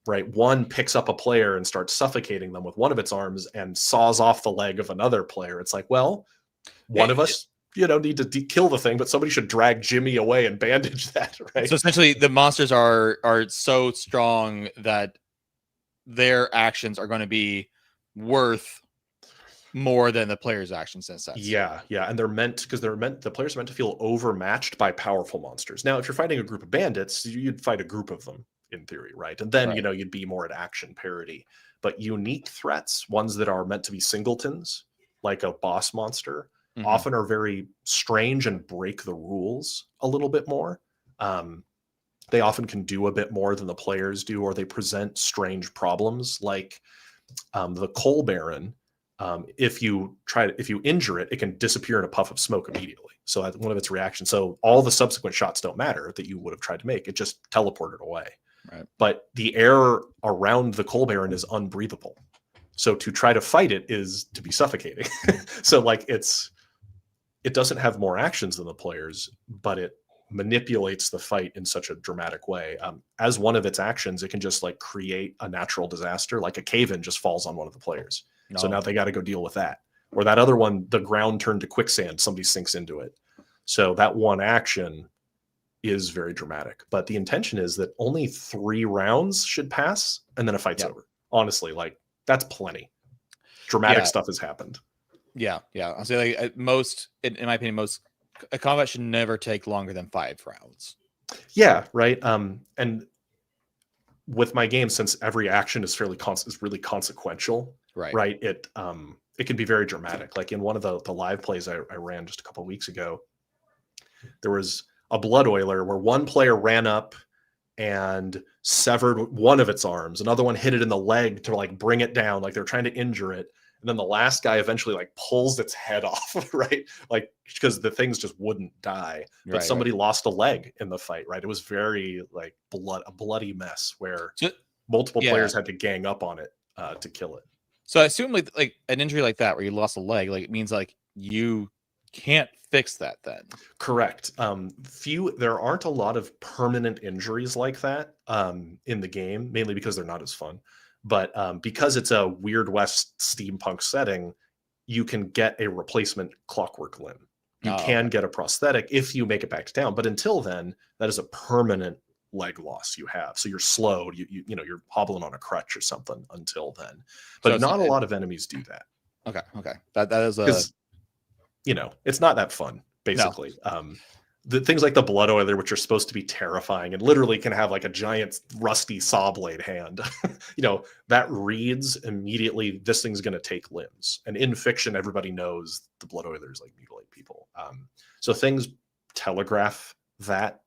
Right. One picks up a player and starts suffocating them with one of its arms and saws off the leg of another player. It's like, well, one of us, need to kill the thing, but somebody should drag Jimmy away and bandage that. Right. So essentially, the monsters are so strong that their actions are going to be worth more than the player's actions in a sense. Yeah. And the players are meant to feel overmatched by powerful monsters. Now, if you're fighting a group of bandits, you'd fight a group of them in theory, right? And then, you'd be more at action parity. But unique threats, ones that are meant to be singletons, like a boss monster, often are very strange and break the rules a little bit more. They often can do a bit more than the players do, or they present strange problems, like the Coal Baron. If you injure it, it can disappear in a puff of smoke immediately. So that's one of its reactions. So all the subsequent shots don't matter that you would have tried to make. It just teleported away. Right. But the air around the Coal Baron is unbreathable. So to try to fight it is to be suffocating. So like it doesn't have more actions than the players, but it manipulates the fight in such a dramatic way. As one of its actions, it can just like create a natural disaster, like a cave-in just falls on one of the players. So now they got to go deal with that. Or that other one, the ground turned to quicksand, somebody sinks into it. So that one action is very dramatic. But the intention is that only 3 rounds should pass and then a fight's over. Honestly, like that's plenty. Dramatic stuff has happened. Yeah. I'll say like most, in my opinion, a combat should never take longer than 5 rounds. Yeah, right. And with my game, since every action is really consequential, right? It can be very dramatic. Like in one of the live plays I ran just a couple of weeks ago, there was a blood oiler where one player ran up and severed one of its arms. Another one hit it in the leg to like bring it down, like they're trying to injure it. And then the last guy eventually like pulls its head off, right? Like because the things just wouldn't die. But somebody lost a leg in the fight, right? It was very like a bloody mess where multiple players had to gang up on it to kill it. So I assume like an injury like that where you lost a leg, like it means like you can't fix that then. Correct. There aren't a lot of permanent injuries like that in the game, mainly because they're not as fun. But because it's a Weird West steampunk setting, you can get a replacement clockwork limb. You can get a prosthetic if you make it back to town. But until then, that is a permanent leg loss you have. So you're slowed. You're hobbling on a crutch or something until then. But so not a lot of enemies do that. Okay. That is it's not that fun, basically. No. The things like the blood oiler, which are supposed to be terrifying and literally can have like a giant rusty saw blade hand, that reads immediately, this thing's going to take limbs. And in fiction, everybody knows the blood oilers like mutilate people. So things telegraph that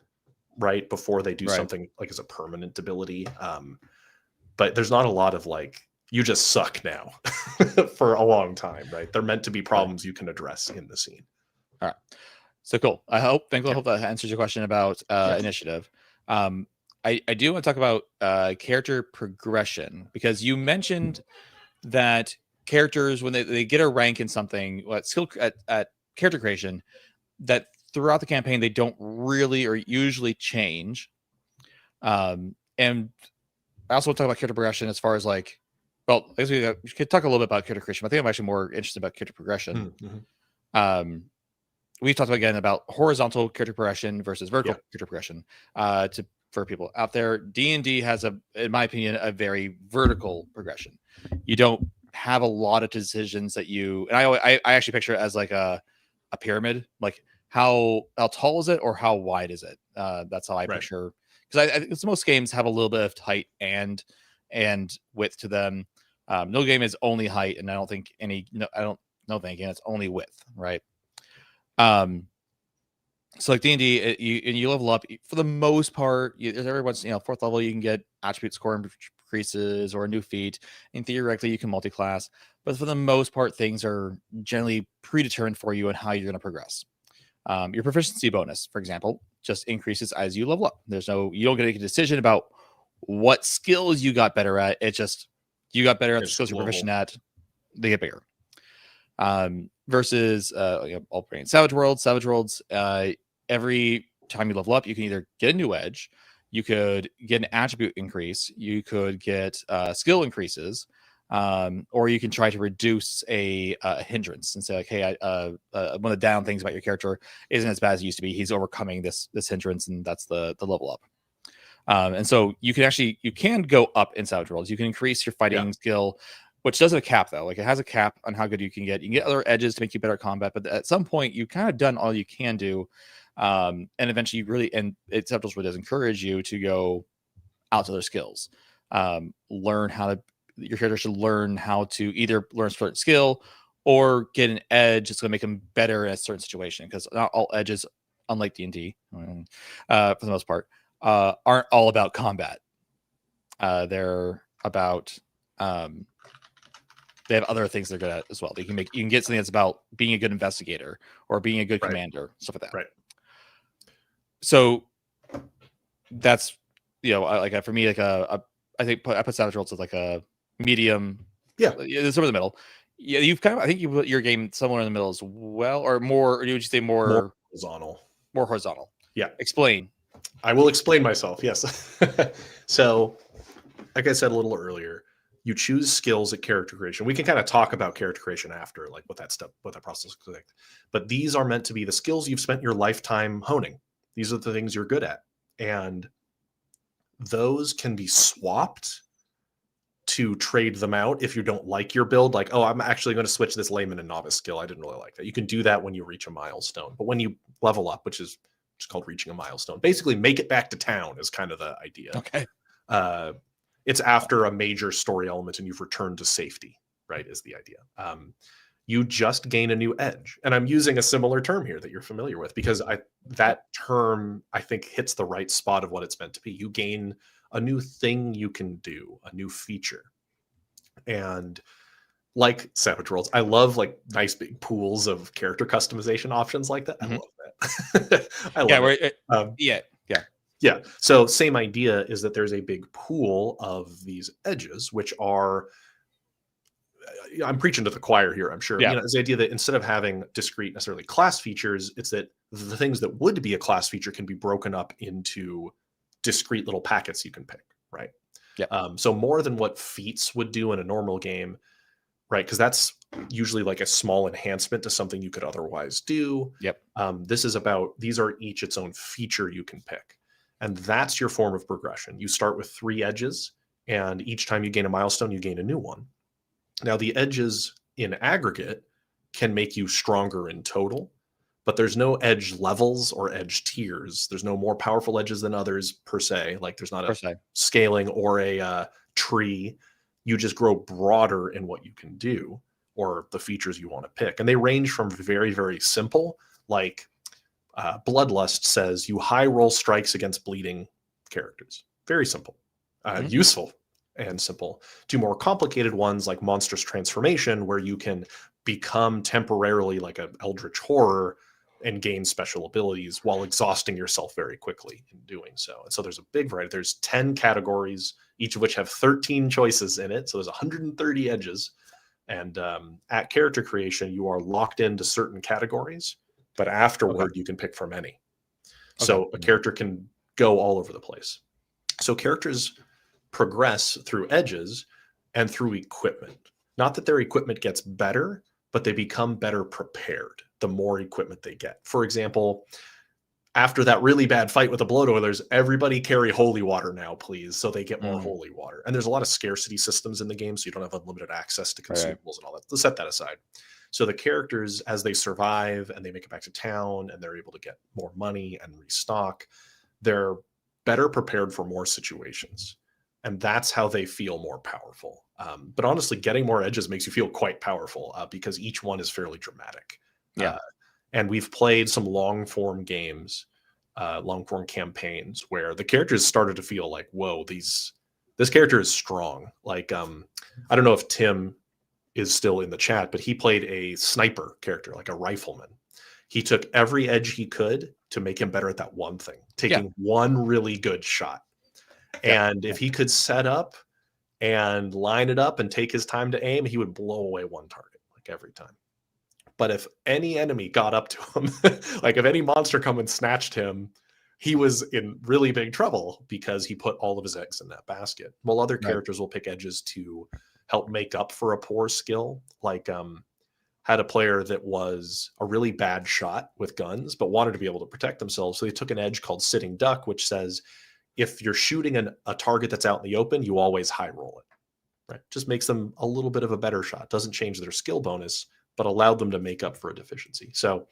right before they do something like as a permanent ability. But there's not a lot of like, you just suck now for a long time, right? They're meant to be problems you can address in the scene. All right. So cool. I hope that answers your question about initiative. I do want to talk about character progression, because you mentioned that characters, when they get a rank in something, skill at character creation, that throughout the campaign they don't really or usually change. And I also want to talk about character progression as far as like, well, I guess we could talk a little bit about character creation, but I think I'm actually more interested about character progression. Mm-hmm. We've talked again about horizontal character progression versus vertical character progression. For people out there, D&D has in my opinion, a very vertical progression. You don't have a lot of decisions that and I actually picture it as like a pyramid, like how tall is it or how wide is it? That's how I picture, because I think most games have a little bit of height and width to them. No game is only height, and I don't think I don't know of any game it's only width, right? So like D&D, you level up for the most part. Every once, 4th level, you can get attribute score increases or a new feat, and theoretically you can multi-class. But for the most part, things are generally predetermined for you on how you're going to progress. Your proficiency bonus, for example, just increases as you level up. You don't get to make a decision about what skills you got better at. It's just you got better at the skills you're proficient at. They get bigger. Versus all playing Savage Worlds. Every time you level up, you can either get a new edge, you could get an attribute increase, you could get skill increases, or you can try to reduce a hindrance and say like, hey, one of the down things about your character isn't as bad as it used to be. He's overcoming this hindrance, and that's the level up. And so you can go up in Savage Worlds. You can increase your fighting skill, which does have a cap though. Like it has a cap on how good you can get. You can get other edges to make you better at combat, but at some point you kind of done all you can do. And eventually you really, and it Savage Worlds does encourage you to go out to their skills. Your character should learn how to either learn a certain skill or get an edge that's going to make them better in a certain situation. Because not all edges, unlike D&D, for the most part, aren't all about combat. They're about they have other things they're good at as well. You can get something that's about being a good investigator or being a good commander, stuff like that. Right. So that's for me, like I think I put Savage Worlds as like a medium. Yeah, it's somewhere in the middle. Yeah, I think you put your game somewhere in the middle as well, or more. Or would you say more horizontal? More horizontal. Yeah. Explain. I will explain myself. Yes. So, like I said a little earlier, you choose skills at character creation. We can kind of talk about character creation after, like what that process looks like. But these are meant to be the skills you've spent your lifetime honing. These are the things you're good at. And those can be swapped to trade them out if you don't like your build. Like, oh, I'm actually going to switch this layman and novice skill. I didn't really like that. You can do that when you reach a milestone. But when you level up, which is just called reaching a milestone, basically make it back to town is kind of the idea. Okay. It's after a major story element and you've returned to safety, right, is the idea. You just gain a new edge. And I'm using a similar term here that you're familiar with because that term, I think, hits the right spot of what it's meant to be. You gain a new thing you can do, a new feature. And like Savage Worlds, I love like nice big pools of character customization options like that. Mm-hmm. I love that. I love it. Yeah. So same idea is that there's a big pool of these edges, which are, I'm preaching to the choir here, I'm sure. Yeah. You know, it's the idea that instead of having discrete necessarily class features, it's that the things that would be a class feature can be broken up into discrete little packets you can pick, right? Yeah. So more than what feats would do in a normal game, right? Because that's usually like a small enhancement to something you could otherwise do. Yep. These are each its own feature you can pick. And that's your form of progression. You start with 3 edges, and each time you gain a milestone, you gain a new one. Now, the edges in aggregate can make you stronger in total, but there's no edge levels or edge tiers. There's no more powerful edges than others per se. Like there's not a scaling or a tree. You just grow broader in what you can do or the features you want to pick. And they range from very, very simple, like Bloodlust says you high roll strikes against bleeding characters. Very simple, useful and simple, to more complicated ones like Monstrous Transformation, where you can become temporarily like an eldritch horror and gain special abilities while exhausting yourself very quickly in doing so. And so there's a big variety. There's 10 categories, each of which have 13 choices in it. So there's 130 edges. And at character creation, you are locked into certain categories, but afterward you can pick from any. So a character can go all over the place. So characters progress through edges and through equipment. Not that their equipment gets better, but they become better prepared the more equipment they get. For example, after that really bad fight with the bloat oilers, everybody carry holy water now, please, so they get more holy water. And there's a lot of scarcity systems in the game, so you don't have unlimited access to consumables and all that. Let's set that aside. So the characters, as they survive and they make it back to town and they're able to get more money and restock, they're better prepared for more situations. And that's how they feel more powerful. But honestly, getting more edges makes you feel quite powerful because each one is fairly dramatic. Yeah. And we've played some long form games, long form campaigns where the characters started to feel like, whoa, this character is strong. Like, I don't know if Tim is still in the chat, but he played a sniper character, like a rifleman. He took every edge he could to make him better at that one thing, taking one really good shot. And if he could set up and line it up and take his time to aim, he would blow away one target, like every time. But if any enemy got up to him, like if any monster come and snatched him, he was in really big trouble because he put all of his eggs in that basket. While other characters will pick edges to help make up for a poor skill. Like had a player that was a really bad shot with guns, but wanted to be able to protect themselves. So they took an edge called Sitting Duck, which says, if you're shooting a target that's out in the open, you always high roll it. Right? Just makes them a little bit of a better shot. Doesn't change their skill bonus, but allowed them to make up for a deficiency. So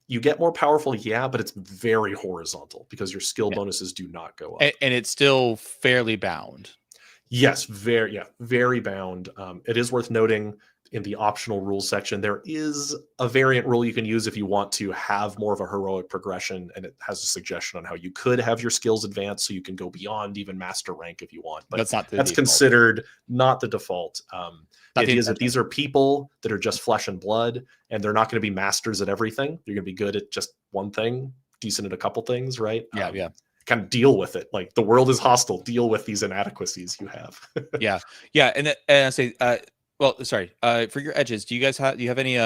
you get more powerful, but it's very horizontal because your skill bonuses do not go up. And it's still fairly bound. Yes, very bound. It is worth noting in the optional rules section, there is a variant rule you can use if you want to have more of a heroic progression, and it has a suggestion on how you could have your skills advanced so you can go beyond even master rank if you want. But that's considered not the default. The idea is that these are people that are just flesh and blood, and they're not going to be masters at everything. You're going to be good at just one thing, decent at a couple things, right? Kind of deal with it. Like the world is hostile. Deal with these inadequacies you have. And I say, well, sorry. For your edges, do you have any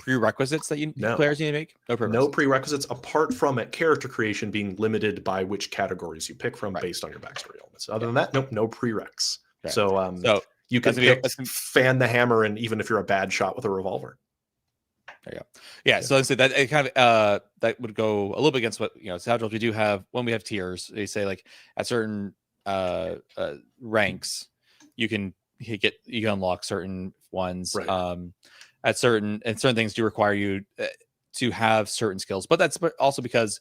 prerequisites that players need to make? No prerequisites apart from at character creation being limited by which categories you pick from based on your backstory elements. Other than that, no prereqs. Okay. So you can pick fan the hammer, and even if you're a bad shot with a revolver. There you go. Yeah. So let's say that it kind of that would go a little bit against what Savage Worlds we do have when we have tiers. They say like at certain ranks, you can unlock certain ones. Right. At certain things do require you to have certain skills, but that's also because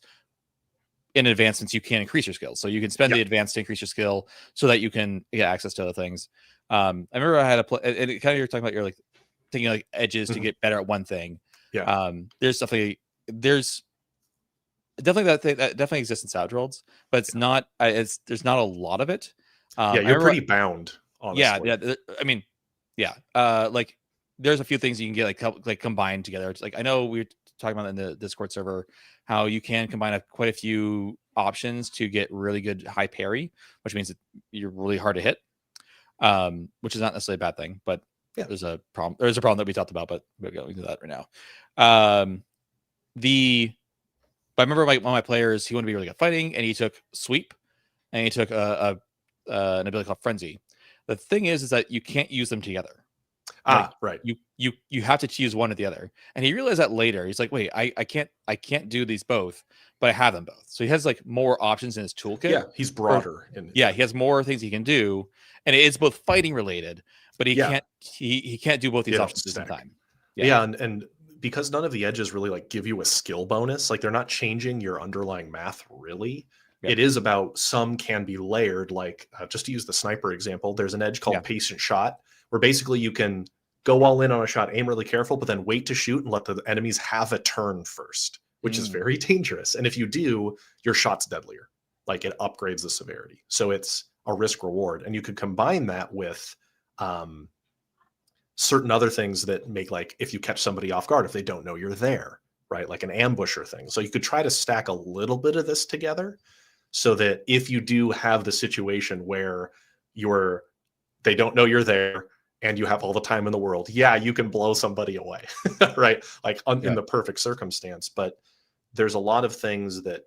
in advancements you can increase your skills, so you can spend the advance to increase your skill so that you can get access to other things. I remember I had a play, and kind of you're talking about you're like thinking like edges to get better at one thing. There's definitely that thing that definitely exists in Savage Worlds, but it's not there's not a lot of it. You're pretty bound, honestly. I mean, like there's a few things you can get like combined together. It's like I know we were talking about in the Discord server how you can combine quite a few options to get really good high parry, which means that you're really hard to hit, which is not necessarily a bad thing. But there's a problem. There's a problem that we talked about, but we're going to that right now. But I remember one of my players, he wanted to be really good at fighting, and he took sweep, and he took an ability called frenzy. The thing is that you can't use them together. Right. You have to choose one or the other. And he realized that later. He's like, wait, I can't do these both, but I have them both. So he has like more options in his toolkit. Yeah, he's broader. He has more things he can do, and it is both fighting related, but he can't do both these options at the same time. And because none of the edges really like give you a skill bonus, like they're not changing your underlying math really. It is about some can be layered, like just to use the sniper example, there's an edge called patient shot, where basically you can go all in on a shot, aim really careful, but then wait to shoot and let the enemies have a turn first, which is very dangerous. And if you do, your shot's deadlier. Like it upgrades the severity. So it's a risk reward. And you could combine that with certain other things that make, like, if you catch somebody off guard, if they don't know you're there, right? Like an ambusher thing. So you could try to stack a little bit of this together so that if you do have the situation where they don't know you're there, and you have all the time in the world, you can blow somebody away, right? Like in the perfect circumstance. But there's a lot of things that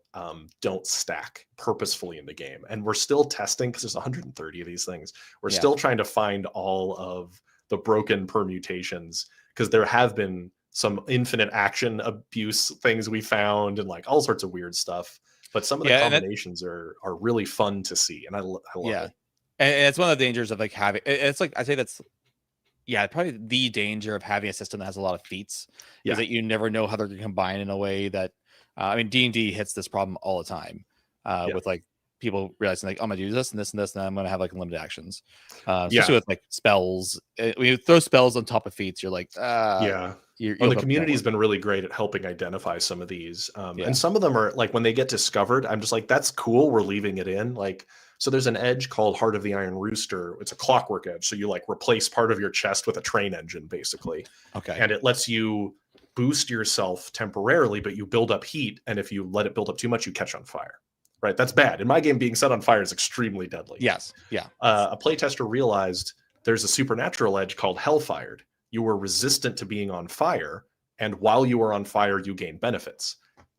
don't stack purposefully in the game. And we're still testing, because there's 130 of these things. We're still trying to find all of the broken permutations, because there have been some infinite action abuse things we found and like all sorts of weird stuff. But some of the combinations are really fun to see. And I love it. And it's one of the dangers of like having, it's like, I say that's, probably the danger of having a system that has a lot of feats is that you never know how they're going to combine in a way that, I mean, D&D hits this problem all the time with like people realizing like, I'm going to do this and this and this, and I'm going to have like unlimited actions. Especially with like spells. When you throw spells on top of feats, you're like, the community has been really great at helping identify some of these. And some of them are like, when they get discovered, I'm just like, that's cool. We're leaving it in. Like, so there's an edge called Heart of the Iron Rooster. It's a clockwork edge. So you like replace part of your chest with a train engine, basically. Okay. And it lets you boost yourself temporarily, but you build up heat. And if you let it build up too much, you catch on fire. Right? That's bad. In my game, being set on fire is extremely deadly. Yes. Yeah. A playtester realized there's a supernatural edge called Hellfired. You were resistant to being on fire. And while you were on fire, you gain benefits.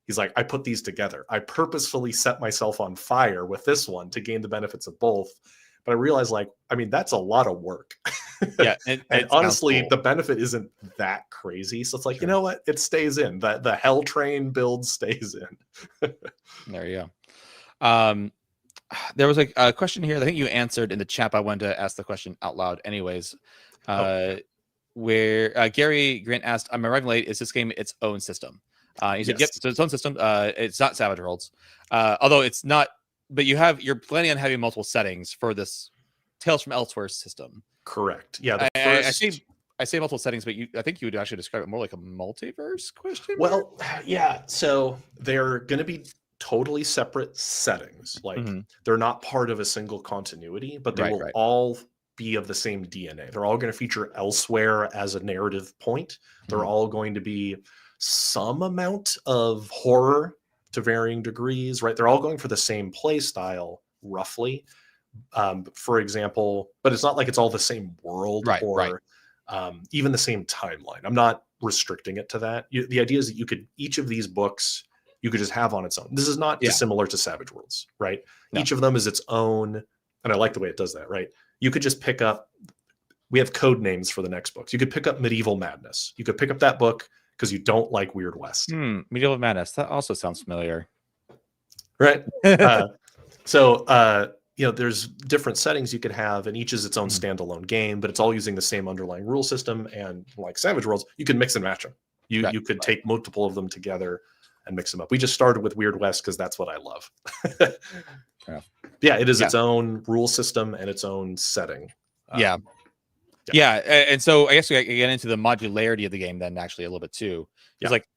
He's like, I put these together. I purposefully set myself on fire with this one to gain the benefits of both. But I realized, like, I mean, that's a lot of work. And honestly, cool. The benefit isn't that crazy. So it's like, you know what? It stays in. The Hell Train build stays in. There you go. There was a question here that I think you answered in the chat. I wanted to ask the question out loud anyways. Where Gary Grant asked, I'm arriving late. Is this game its own system? He said, yep, so its own system. It's not Savage Worlds. Although it's not, but you're planning on having multiple settings for this Tales from Elsewhere system. Correct. Yeah. I say multiple settings, but I think you would actually describe it more like a multiverse question. Well, yeah. So they're going to be totally separate settings. Like they're not part of a single continuity, but they will all be of the same DNA. They're all going to feature Elsewhere as a narrative point. They're all going to be some amount of horror to varying degrees, right? They're all going for the same play style, roughly. For example, but it's not like it's all the same world or even the same timeline. I'm not restricting it to that. The idea is that each of these books you could just have on its own. This is not dissimilar to Savage Worlds, right? No. Each of them is its own, and I like the way it does that, right? You could just pick up, we have code names for the next books. You could pick up Medieval Madness. You could pick up that book because you don't like Weird West. Medieval Madness. That also sounds familiar. Right. There's different settings you could have, and each is its own standalone game, but it's all using the same underlying rule system. And like Savage Worlds, you can mix and match them. You could take multiple of them together and mix them up. We just started with Weird West because that's what I love. It is its own rule system and its own setting. And so I guess we get into the modularity of the game then actually a little bit too. It's like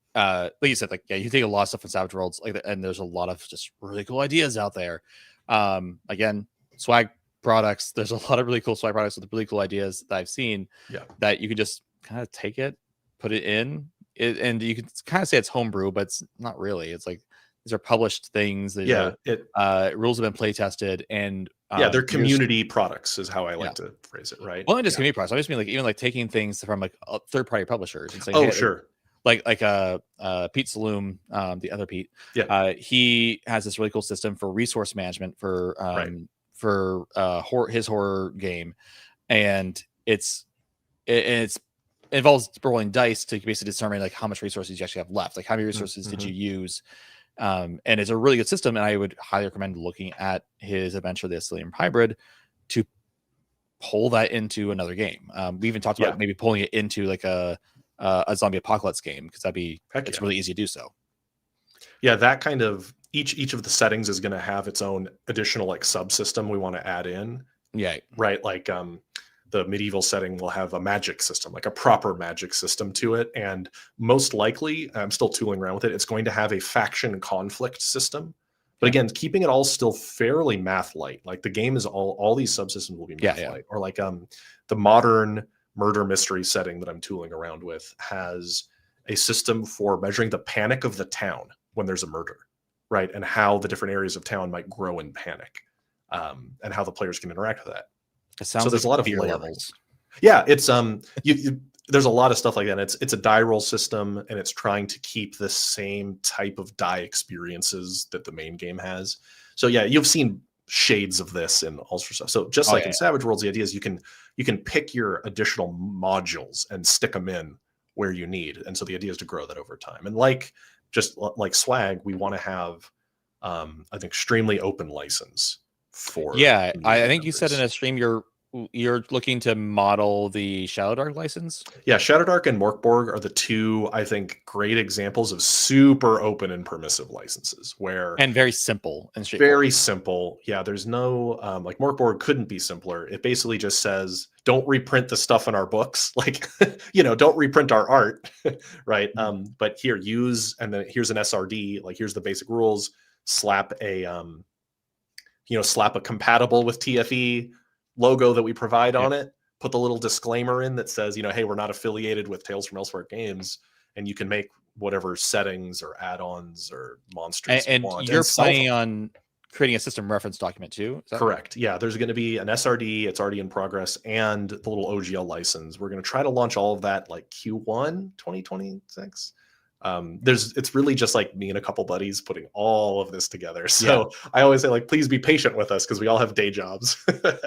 you said, you take a lot of stuff from Savage Worlds, and there's a lot of just really cool ideas out there. Again, swag products. There's a lot of really cool swag products with really cool ideas that I've seen. That you can just kind of take it, put it in. And you can kind of say it's homebrew, but it's not really. It's like these are published things. Rules have been play tested, and they're community products, is how I like to phrase it, right? Well, not just community products. I just mean even taking things from third-party publishers and saying, like Pete Saloom, the other Pete. He has this really cool system for resource management for his horror game, and it involves rolling dice to basically determine how much resources you actually have left, how many resources did you use, and it's a really good system. And I would highly recommend looking at his adventure, the Asylum Hybrid, to pull that into another game. We even talked about maybe pulling it into a zombie apocalypse game, because it's really easy to do so. That kind of each of the settings is going to have its own additional subsystem we want to add in. Right. The medieval setting will have a magic system, a proper magic system to it. And most likely, I'm still tooling around with it, it's going to have a faction conflict system. But again, keeping it all still fairly math light. The game is all these subsystems will be math light. Or the modern murder mystery setting that I'm tooling around with has a system for measuring the panic of the town when there's a murder, right? And how the different areas of town might grow in panic, and how the players can interact with that. So there's a lot of levels. It's there's a lot of stuff like that. It's a die roll system, and it's trying to keep the same type of die experiences that the main game has. So you've seen shades of this in all sorts of stuff. So just in Savage Worlds, the idea is you can pick your additional modules and stick them in where you need. And so the idea is to grow that over time. And like swag, we want to have an extremely open license for. I think you said in a stream you're looking to model the Shadowdark license. Shadowdark and Morkborg are the two, I think, great examples of super open and permissive licenses and very simple and straightforward. Very simple. There's no Morkborg couldn't be simpler. It basically just says, don't reprint the stuff in our books, don't reprint our art, right? But here, use, and then here's an SRD, here's the basic rules. Slap a compatible with TfE logo that we provide on it, put the little disclaimer in that says, hey, we're not affiliated with Tales from Elsewhere Games, and you can make whatever settings or add-ons or monsters you want. You're planning on creating a system reference document too? Correct. There's going to be an SRD. It's already in progress, and the little OGL license. We're going to try to launch all of that Q1 2026. It's really just me and a couple buddies putting all of this together. So I always say please be patient with us, because we all have day jobs. So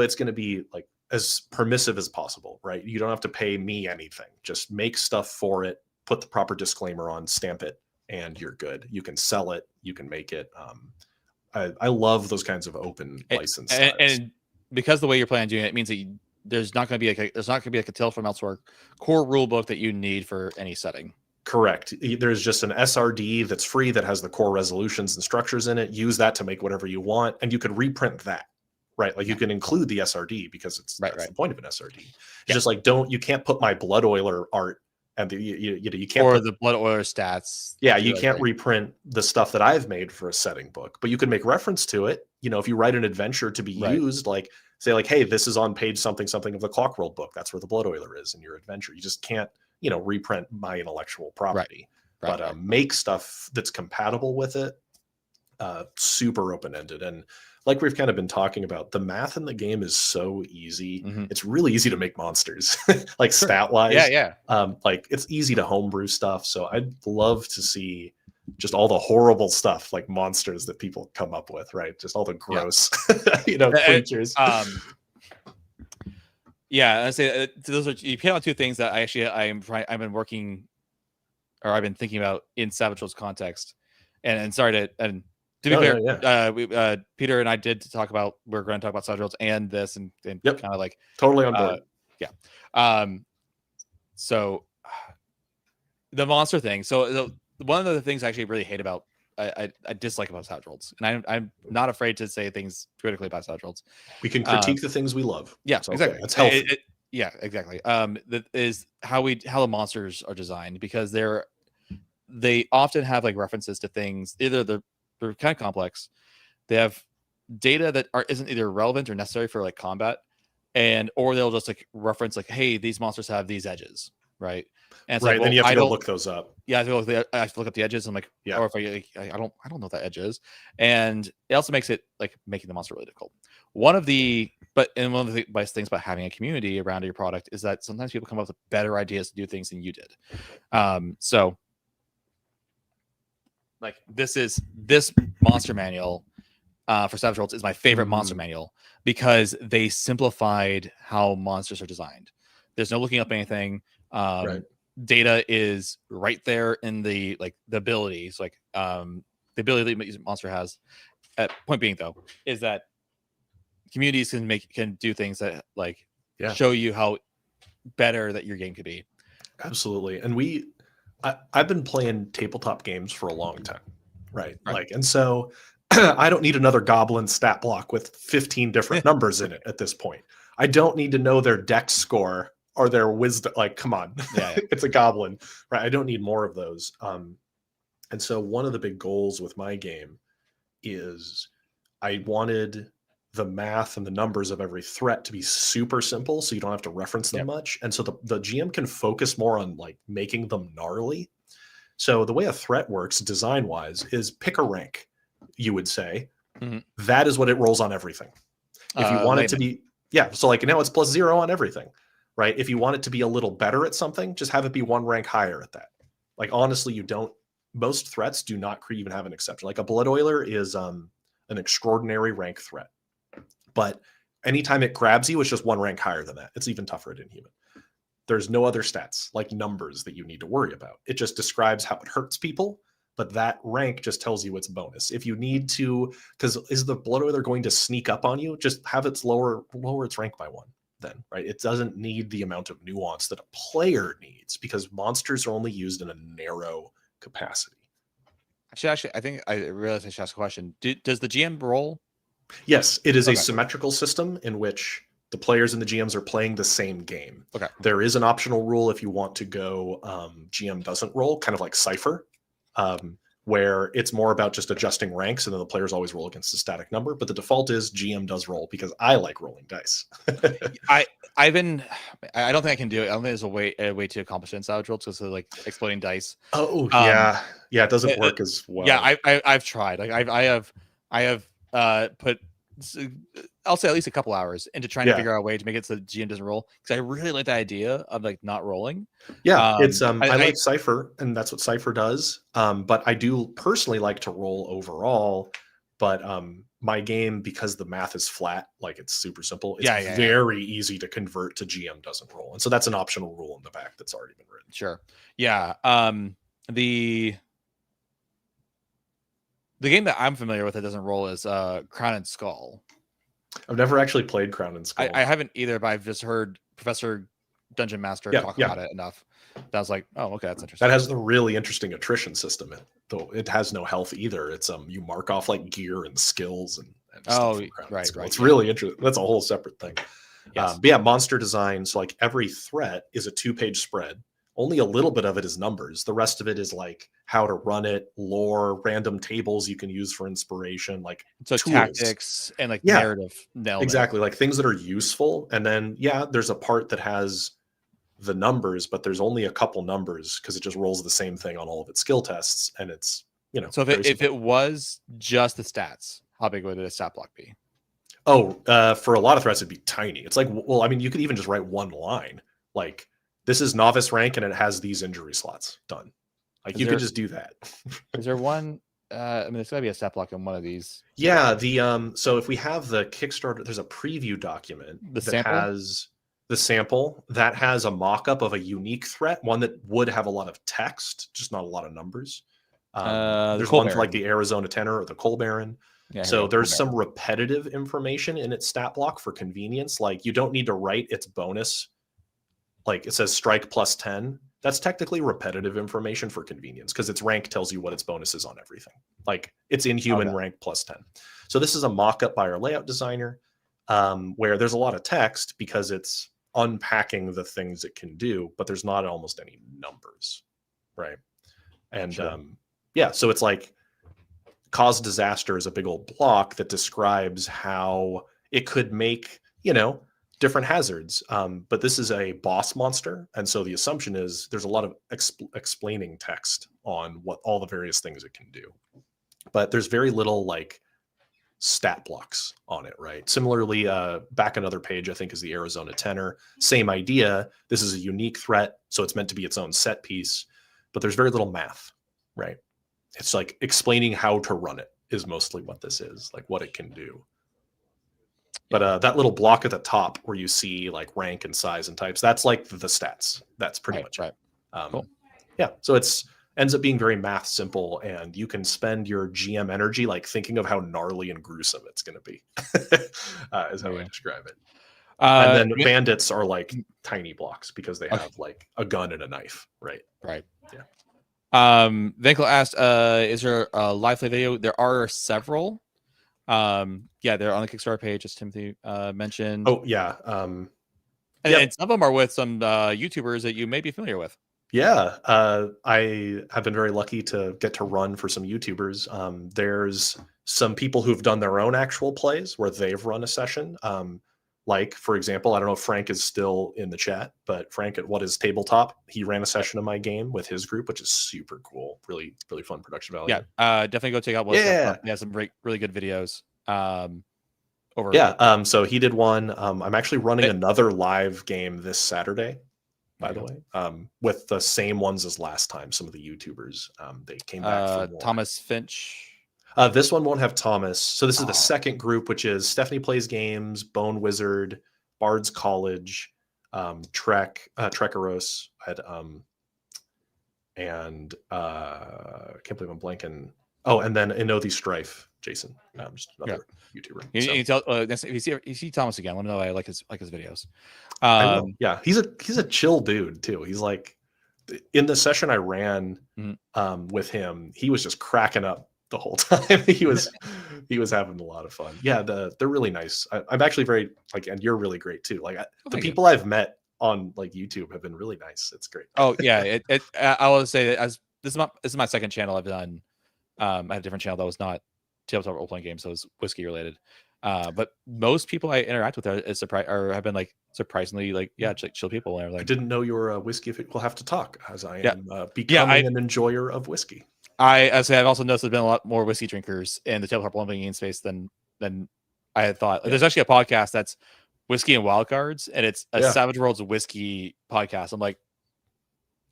it's going to be as permissive as possible, right? You don't have to pay me anything. Just make stuff for it, put the proper disclaimer on, stamp it, and you're good. You can sell it, you can make it. I love those kinds of open license and because the way you're planning on doing it means that there's not going to be a Tales from Elsewhere core rule book that you need for any setting. Correct. There's just an SRD that's free that has the core resolutions and structures in it. Use that to make whatever you want, and you could reprint that, right? You can include the SRD because that's the point of an SRD. It's just you can't put my Blood Oiler art and you can't the Blood Oiler stats. You can't reprint the stuff that I've made for a setting book, but you can make reference to it. If you write an adventure to be used, say hey, this is on page something of the Clockworld book. That's where the Blood Oiler is in your adventure. You just can't, reprint my intellectual property. Make stuff that's compatible with it. Super open-ended. And like we've kind of been talking about, the math in the game is so easy. Mhm. It's really easy to make monsters, like Sure. stat wise. Yeah. Like it's easy to homebrew stuff. So I'd love to see just all the horrible stuff, like monsters that people come up with, right? Just all the gross, creatures. Yeah, I say those are, you hit on two things that I've been working, or I've been thinking about in Savage Worlds context, and sorry to be fair, Peter and I did talk about, we're going to talk about Savage Worlds and this, and kind of like totally on board. So the monster thing. So one of the things I actually really hate about, I dislike about Savage Worlds, and I'm not afraid to say things critically about Savage Worlds. We can critique the things we love. Yeah, so, exactly. That's healthy. Yeah, exactly. That is how the monsters are designed, because they often have like references to things. Either they're kind of complex, they have data that isn't either relevant or necessary for like combat, or they'll just like reference like, hey, these monsters have these edges, right? And it's right, like, well, then you have to go look those up. Yeah, I have to look up the edges. I'm like, or if I don't know what that edge is, and it also makes it like making the monster really difficult. One of the best things about having a community around your product is that sometimes people come up with better ideas to do things than you did. So like this monster manual for Savage Worlds is my favorite monster manual, because they simplified how monsters are designed. There's no looking up anything. Right. Data is right there in the abilities, like the ability that the monster has. Point being, though, is that communities can do things that show you how better that your game could be. Absolutely. And I've been playing tabletop games for a long time, right? And so I don't need another goblin stat block with 15 different numbers in it at this point. I don't need to know their dex score or their wisdom. Like, come on. It's a goblin, right? I don't need more of those. And so one of the big goals with my game is I wanted the math and the numbers of every threat to be super simple, so you don't have to reference them much. And so the GM can focus more on like making them gnarly. So the way a threat works design wise is pick a rank, you would say. That is what it rolls on everything. If you want it to be, so like now it's +0 on everything, right? If you want it to be a little better at something, just have it be 1 rank higher at that. Like, honestly, most threats do not even have an exception. Like a Blood Oiler is an extraordinary rank threat. But anytime it grabs you, it's just 1 rank higher than that. It's even tougher at Inhuman. There's no other stats like numbers that you need to worry about. It just describes how it hurts people, but that rank just tells you its bonus. If you need to, because is the Blood Oiler going to sneak up on you? Just have its lower its rank by 1 then, right? It doesn't need the amount of nuance that a player needs, because monsters are only used in a narrow capacity. Actually, I think I realized I should ask a question. Does the GM roll? Yes, it is a symmetrical system in which the players and the GMs are playing the same game. Okay. There is an optional rule if you want to go GM doesn't roll, kind of like Cypher, where it's more about just adjusting ranks, and then the players always roll against a static number. But the default is GM does roll, because I like rolling dice. I don't think I can do it. I don't think there's a way to accomplish it in Savage Worlds, because like exploding dice. Oh yeah, it doesn't work as well. Yeah, I've tried. Like I have put, I'll say, at least a couple hours into trying to figure out a way to make it so the GM doesn't roll, because I really like the idea of like not rolling. It's I like Cypher, and that's what Cypher does. But I do personally like to roll overall. But my game, because the math is flat, like it's super simple, it's very easy to convert to GM doesn't roll. And so that's an optional rule in the back that's already been written. Sure. Yeah. The game that I'm familiar with that doesn't roll is Crown and Skull. I've never actually played Crown and Skull. I haven't either, but I've just heard Professor Dungeon Master talk about it enough. That was like, oh, okay, that's interesting. That has the really interesting attrition system, though it has no health either. It's you mark off like gear and skills and stuff from Crown and Skull. It's really interesting. That's a whole separate thing. Yes. But monster design. So like every threat is a 2-page spread. Only a little bit of it is numbers. The rest of it is like how to run it, lore, random tables you can use for inspiration, like so tools. Tactics and like narrative. Exactly, like things that are useful. And then there's a part that has the numbers, but there's only a couple numbers because it just rolls the same thing on all of its skill tests, and it's So if it was just the stats, how big would a stat block be? Oh, for a lot of threats, it'd be tiny. It's like, well, I mean, you could even just write one line. Like, this is novice rank and it has these injury slots done. Like, you could just do that. Is there one? I mean, there's got to be a stat block in one of these. Yeah. So if we have the Kickstarter, there's a preview document has the sample that has a mock-up of a unique threat, one that would have a lot of text, just not a lot of numbers. There's one for like the Arizona Tenor or the Coal Baron. Yeah, so there's some repetitive information in its stat block for convenience. Like, you don't need to write its bonus. Like, it says strike plus 10. That's technically repetitive information for convenience because its rank tells you what its bonus is on everything. Like, it's inhuman rank plus 10. So this is a mock-up by our layout designer where there's a lot of text because it's unpacking the things it can do, but there's not almost any numbers, right? And so it's like cause disaster is a big old block that describes how it could make, different hazards. But this is a boss monster. And so the assumption is there's a lot of explaining text on what all the various things it can do. But there's very little like stat blocks on it, right? Similarly, back another page, I think, is the Arizona Tenor. Same idea. This is a unique threat, so it's meant to be its own set piece. But there's very little math, right? It's like explaining how to run it is mostly what this is, like what it can do. But that little block at the top where you see like rank and size and types, that's like the stats. That's pretty much it. Cool. Yeah. So ends up being very math simple, and you can spend your GM energy like thinking of how gnarly and gruesome it's going to be, is how I describe it. And then bandits are like tiny blocks because they have like a gun and a knife, right? Right. Yeah. Vinkel asked, is there a live play video? There are several. They're on the Kickstarter page, as Timothy mentioned. Oh, yeah. And some of them are with some YouTubers that you may be familiar with. Yeah, I have been very lucky to get to run for some YouTubers. There's some people who've done their own actual plays where they've run a session. Like, for example, I don't know if Frank is still in the chat, but Frank at What Is Tabletop, he ran a session of my game with his group, which is super cool. Really, really fun production value. Yeah, definitely go check out What Is Tabletop. He has some really good videos. So he did one. I'm actually running another live game this Saturday, by the way, with the same ones as last time. Some of the YouTubers, they came back for more. Thomas Finch. This one won't have Thomas. So this is the second group, which is Stephanie Plays Games, Bone Wizard, Bard's College, Trekaros, and I can't believe I'm blanking. Oh, and then Inothi Strife, Jason, just another YouTuber. If you see Thomas again, let me know. I like his videos. He's a chill dude too. He's like, in the session I ran with him, he was just cracking up the whole time. he was having a lot of fun. Yeah, they're really nice. I'm actually very and you're really great too. Like the people I've met on like YouTube have been really nice. It's great. Oh yeah, I will say that as this is my second channel I've done. I had a different channel that was not tabletop role playing games, so it was whiskey related. But most people I interact with have been like surprisingly chill people. And I didn't know you were a whiskey. We'll have to talk, as I am becoming an enjoyer of whiskey. I've also noticed there's been a lot more whiskey drinkers in the tabletop role playing game space than I had thought. There's actually a podcast that's Whiskey and Wildcards, and it's a Savage Worlds whiskey podcast. I'm like,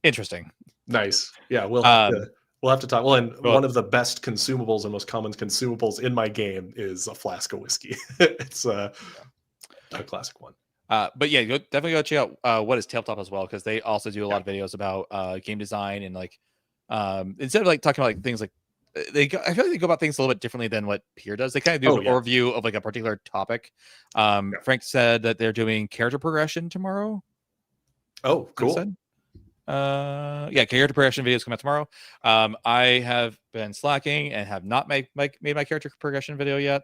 interesting, nice. Yeah, we'll have to talk. Well, and one of the best consumables and most common consumables in my game is a flask of whiskey. It's a classic one. But yeah, definitely go check out What Is Tabletop as well, because they also do a lot of videos about game design and like instead of like talking about like things like I feel like they go about things a little bit differently than what Peer does. They kind of do an overview of like a particular topic. Frank said that they're doing character progression tomorrow. Oh, cool. Character progression videos come out tomorrow. I have been slacking and have not made my character progression video yet.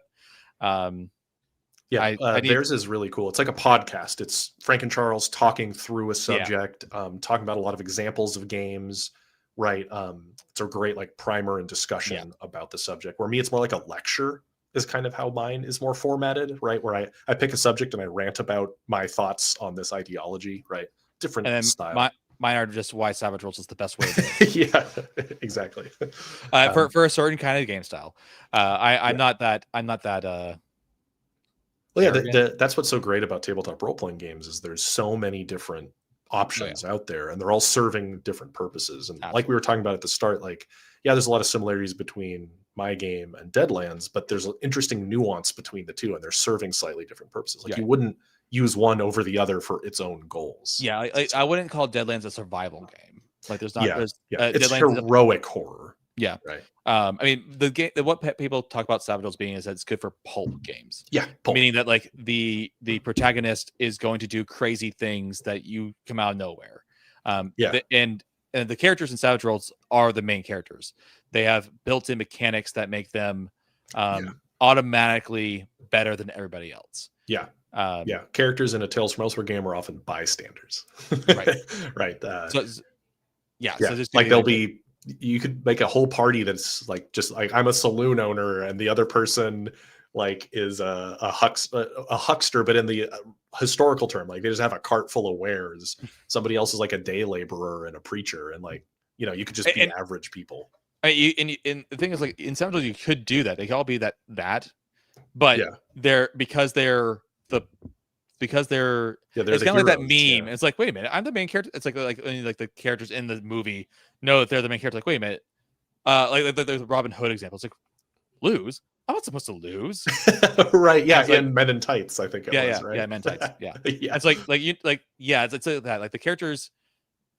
Theirs is really cool. It's like a podcast. It's Frank and Charles talking through a subject, talking about a lot of examples of games, right? It's a great like primer and discussion about the subject. Where me, it's more like a lecture is kind of how mine is more formatted, right? Where I pick a subject and I rant about my thoughts on this ideology, right? Different style. mine are just why Savage Worlds is the best way to do it. Yeah, exactly. For a certain kind of game style. I'm not that well, yeah, arrogant. that's what's so great about tabletop role-playing games is there's so many different options out there, and they're all serving different purposes. And like we were talking about at the start, like, yeah, there's a lot of similarities between my game and Deadlands, but there's an interesting nuance between the two, and they're serving slightly different purposes. Like you wouldn't use one over the other for its own goals. Yeah, I wouldn't call Deadlands a survival game. Like there's not. It's Deadlands heroic horror. Yeah, right. I mean, the game. What people talk about Savage Worlds being is that it's good for pulp games. Yeah, pulp. Meaning that like the protagonist is going to do crazy things that you come out of nowhere. And the characters in Savage Worlds are the main characters. They have built-in mechanics that make them automatically better than everybody else. Yeah. Characters in a Tales from Elsewhere game are often bystanders. Right. Right. So just like they'll be. You could make a whole party that's like just like I'm a saloon owner and the other person like is a huckster, but in the historical term, like they just have a cart full of wares. Somebody else is like a day laborer and a preacher, and like you could just be average people. And the thing is, like in Savage Worlds, you could do that. They could all be that, but they're it's kind of like that meme. Yeah. It's like, wait a minute, I'm the main character. It's like the characters in the movie know that they're the main character. Like, wait a minute, like the Robin Hood example. It's like, lose? I'm not supposed to lose. Right? Yeah, in Men in Tights, I think it was. Right? Yeah, Men in Tights. Yeah, It's it's like the characters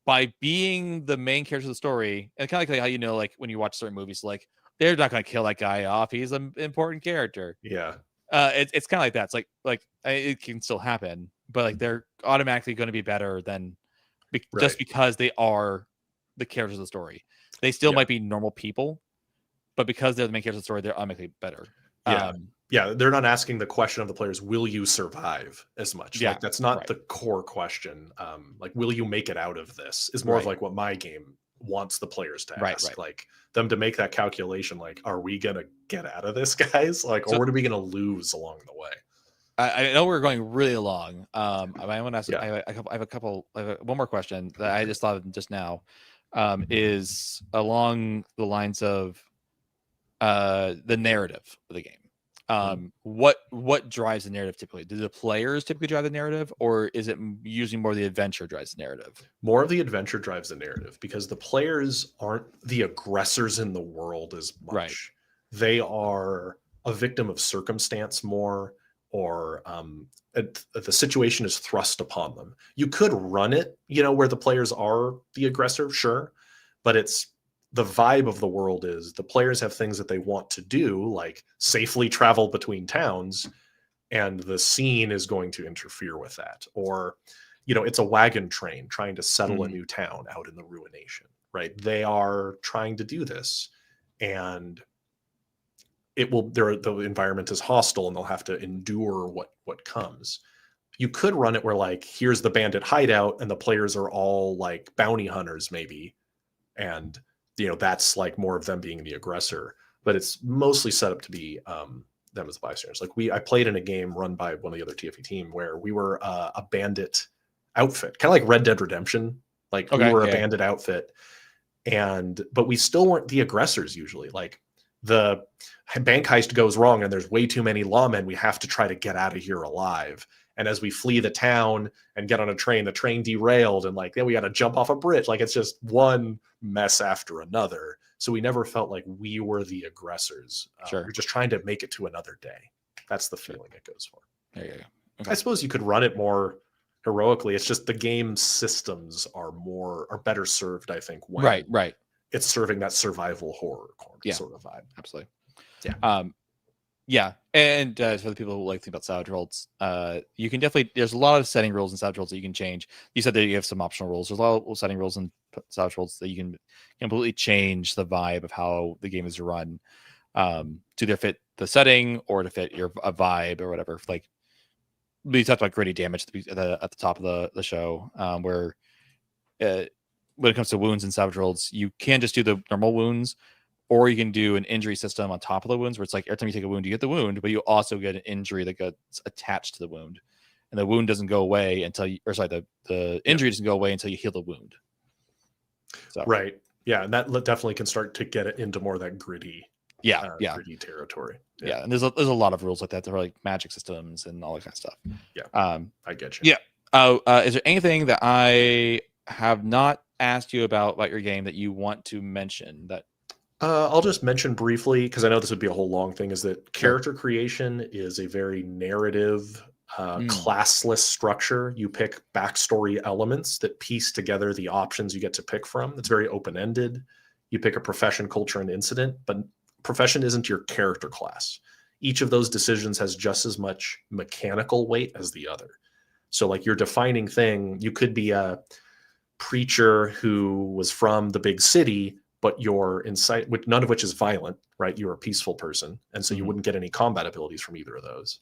by being the main characters of the story, and kind of like how like when you watch certain movies, like they're not going to kill that guy off. He's an important character. Yeah. It's kind of like that. It's like it can still happen, but like they're automatically going to be better than just because they are the characters of the story. They still might be normal people, but because they're the main characters of the story, they're automatically better. They're not asking the question of the players, will you survive as much? Like that's not the core question. Like, will you make it out of this is more of like what my game wants the players to ask, like them to make that calculation, like, are we gonna get out of this, guys? Like, or what are we gonna lose along the way? I know we're going really long. I want to ask. I have one more question that I just thought of just now. Is along the lines of the narrative of the game. What drives the narrative typically? Do the players typically drive the narrative, or is it usually more the adventure drives the narrative? More of the adventure drives the narrative because the players aren't the aggressors in the world as much. Right. They are a victim of circumstance more, or the situation is thrust upon them. You could run it, where the players are the aggressor, sure, but it's the vibe of the world is the players have things that they want to do, like safely travel between towns, and the scene is going to interfere with that. Or, it's a wagon train trying to settle a new town out in the ruination, right? They are trying to do this, and the environment is hostile, and they'll have to endure what comes. You could run it where, like, here's the bandit hideout, and the players are all like bounty hunters, maybe, and that's like more of them being the aggressor, but it's mostly set up to be them as bystanders. Like I played in a game run by one of the other TfE team where we were a bandit outfit, kind of like Red Dead Redemption. Like we were a bandit outfit, but we still weren't the aggressors usually. Like the bank heist goes wrong and there's way too many lawmen. We have to try to get out of here alive. And as we flee the town and get on a train, the train derailed, and like, then we got to jump off a bridge. Like it's just one mess after another. So we never felt like we were the aggressors. We're just trying to make it to another day. That's the feeling it goes for. There you go. Okay. I suppose you could run it more heroically. It's just the game systems are better served, I think. When right. It's serving that survival horror sort of vibe. Absolutely. Yeah. And for the people who like to think about Savage Worlds, you can definitely, there's a lot of setting rules in Savage Worlds that you can change. You said that you have some optional rules. There's a lot of setting rules in Savage Worlds that you can completely change the vibe of how the game is run, to either fit the setting or to fit your a vibe or whatever. Like we talked about gritty damage at the top of the show, where when it comes to wounds in Savage Worlds, you can just do the normal wounds, or you can do an injury system on top of the wounds, where it's like every time you take a wound, you get the wound, but you also get an injury that gets attached to the wound, and the wound doesn't go away until the injury doesn't go away until you heal the wound. So Right. Yeah, and that definitely can start to get it into more of that gritty, gritty territory. Yeah, and there's a lot of rules like that. There are like magic systems and all that kind of stuff. Yeah, I get you. Yeah. Is there anything that I have not asked you about your game that you want to mention? That I'll just mention briefly, because I know this would be a whole long thing, is that character creation is a very narrative, classless structure. You pick backstory elements that piece together the options you get to pick from. It's very open-ended. You pick a profession, culture, and incident, but profession isn't your character class. Each of those decisions has just as much mechanical weight as the other. So like your defining thing, you could be a preacher who was from the big city, but your insight, none of which is violent, right? You're a peaceful person. And so you wouldn't get any combat abilities from either of those.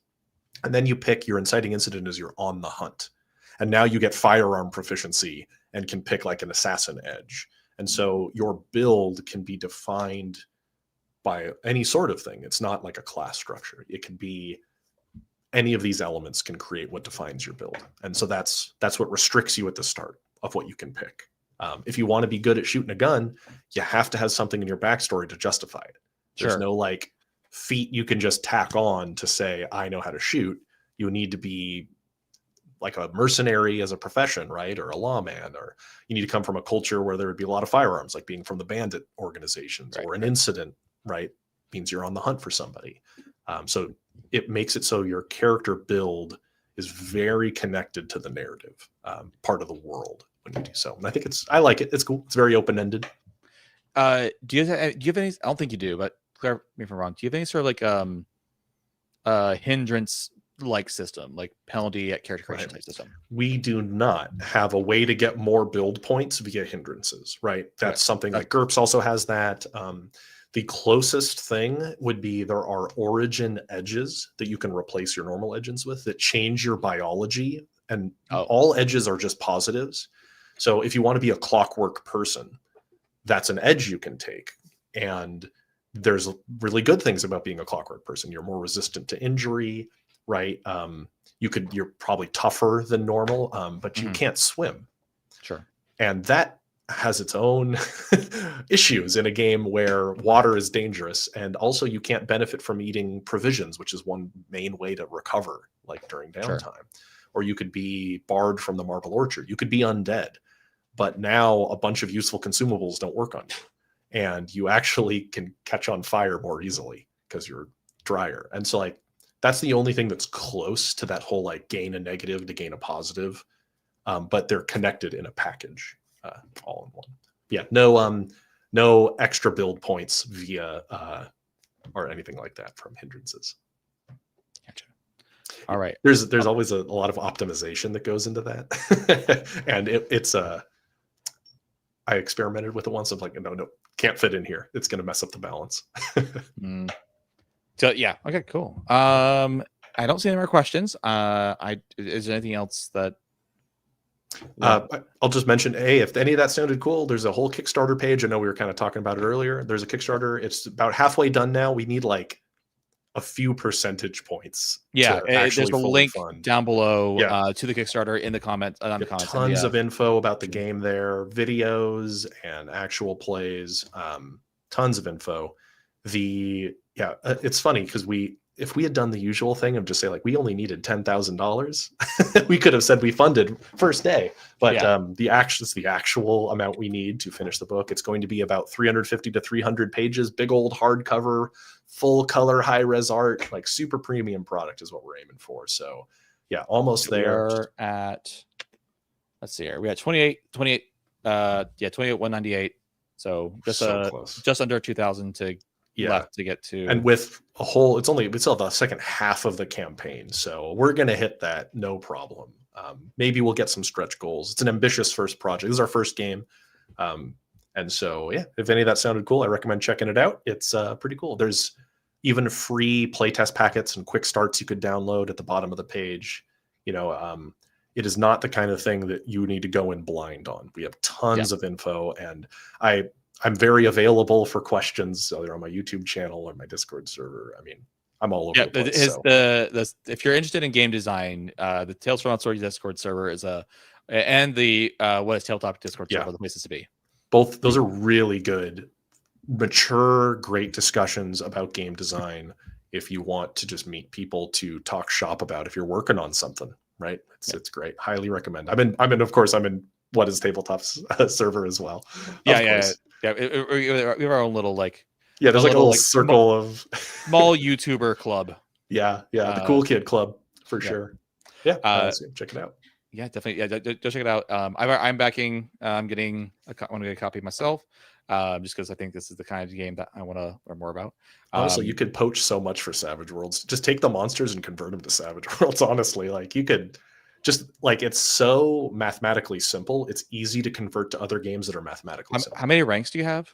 And then you pick your inciting incident as you're on the hunt. And now you get firearm proficiency and can pick like an assassin edge. And so your build can be defined by any sort of thing. It's not like a class structure. It can be any of these elements can create what defines your build. And so that's what restricts you at the start of what you can pick. If you want to be good at shooting a gun, you have to have something in your backstory to justify it. There's no like feat you can just tack on to say, I know how to shoot. You need to be like a mercenary as a profession, right? Or a lawman, or you need to come from a culture where there would be a lot of firearms, like being from the bandit organizations, or an incident, right? Means you're on the hunt for somebody. So it makes it so your character build is very connected to the narrative part of the world when you do so. And I think I like it. It's cool. It's very open-ended. Do you have any? I don't think you do, but correct me if I'm wrong. Do you have any sort of like hindrance like system, like penalty at character creation type system? We do not have a way to get more build points via hindrances, right? That's something like GURPS also has that. The closest thing would be there are origin edges that you can replace your normal edges with that change your biology, and all edges are just positives. So if you want to be a clockwork person, that's an edge you can take. And there's really good things about being a clockwork person. You're more resistant to injury, right? You're probably tougher than normal, but you can't swim. Sure. And that has its own issues in a game where water is dangerous, and also you can't benefit from eating provisions, which is one main way to recover, like during downtime. Or you could be barred from the marble orchard. You could be undead, but now a bunch of useful consumables don't work on you, and you actually can catch on fire more easily because you're drier. And so like that's the only thing that's close to that whole like gain a negative to gain a positive, but they're connected in a package. All in one. Yeah, no extra build points via or anything like that from hindrances. Gotcha. All right. There's always a lot of optimization that goes into that, and it's I experimented with it once. I'm like, no, can't fit in here. It's going to mess up the balance. So yeah, okay, cool. I don't see any more questions. Is there anything else that? I'll just mention, if any of that sounded cool, there's a whole Kickstarter page. I know we were kind of talking about it earlier. There's a Kickstarter. It's about halfway done now. We need like a few percentage points. Yeah, there's a link down below to the Kickstarter in the comments. Tons of info about the game there, videos and actual plays. Tons of info. It's funny because if we had done the usual thing of just say like we only needed $10,000, we could have said we funded first day. But the actual amount we need to finish the book. It's going to be about 350 to 300 pages, big old hardcover, full color, high res art, like super premium product is what we're aiming for. So yeah, almost there. We're at, let's see here. We had 28,198. So just under 2,000 to left to get to, and with a whole we still have the second half of the campaign, so we're going to hit that no problem. Maybe we'll get some stretch goals. It's an ambitious first project. This is our first game, and so if any of that sounded cool, I recommend checking it out. It's pretty cool. There's even free playtest packets and quick starts you could download at the bottom of the page. It is not the kind of thing that you need to go in blind on. We have tons of info, and I'm very available for questions, either on my YouTube channel or my Discord server. I mean, I'm all over the place. If you're interested in game design, the Tales from Outdoors Discord server is and the What is Tabletop Discord server are the places to be. Both those are really good, mature, great discussions about game design. If you want to just meet people to talk shop about, if you're working on something, right? It's great. Highly recommend. Of course, I'm in What is Tabletop's server as well. Yeah. We have our own little there's like a little circle of small YouTuber club. The Cool Kid Club for sure. Yeah, check it out. Yeah, definitely. Yeah, go check it out. I'm backing. I'm getting want to get a copy myself, just because I think this is the kind of game that I want to learn more about. Honestly, you could poach so much for Savage Worlds. Just take the monsters and convert them to Savage Worlds. Honestly, you could just it's so mathematically simple. It's easy to convert to other games that are mathematically simple. How many ranks do you have?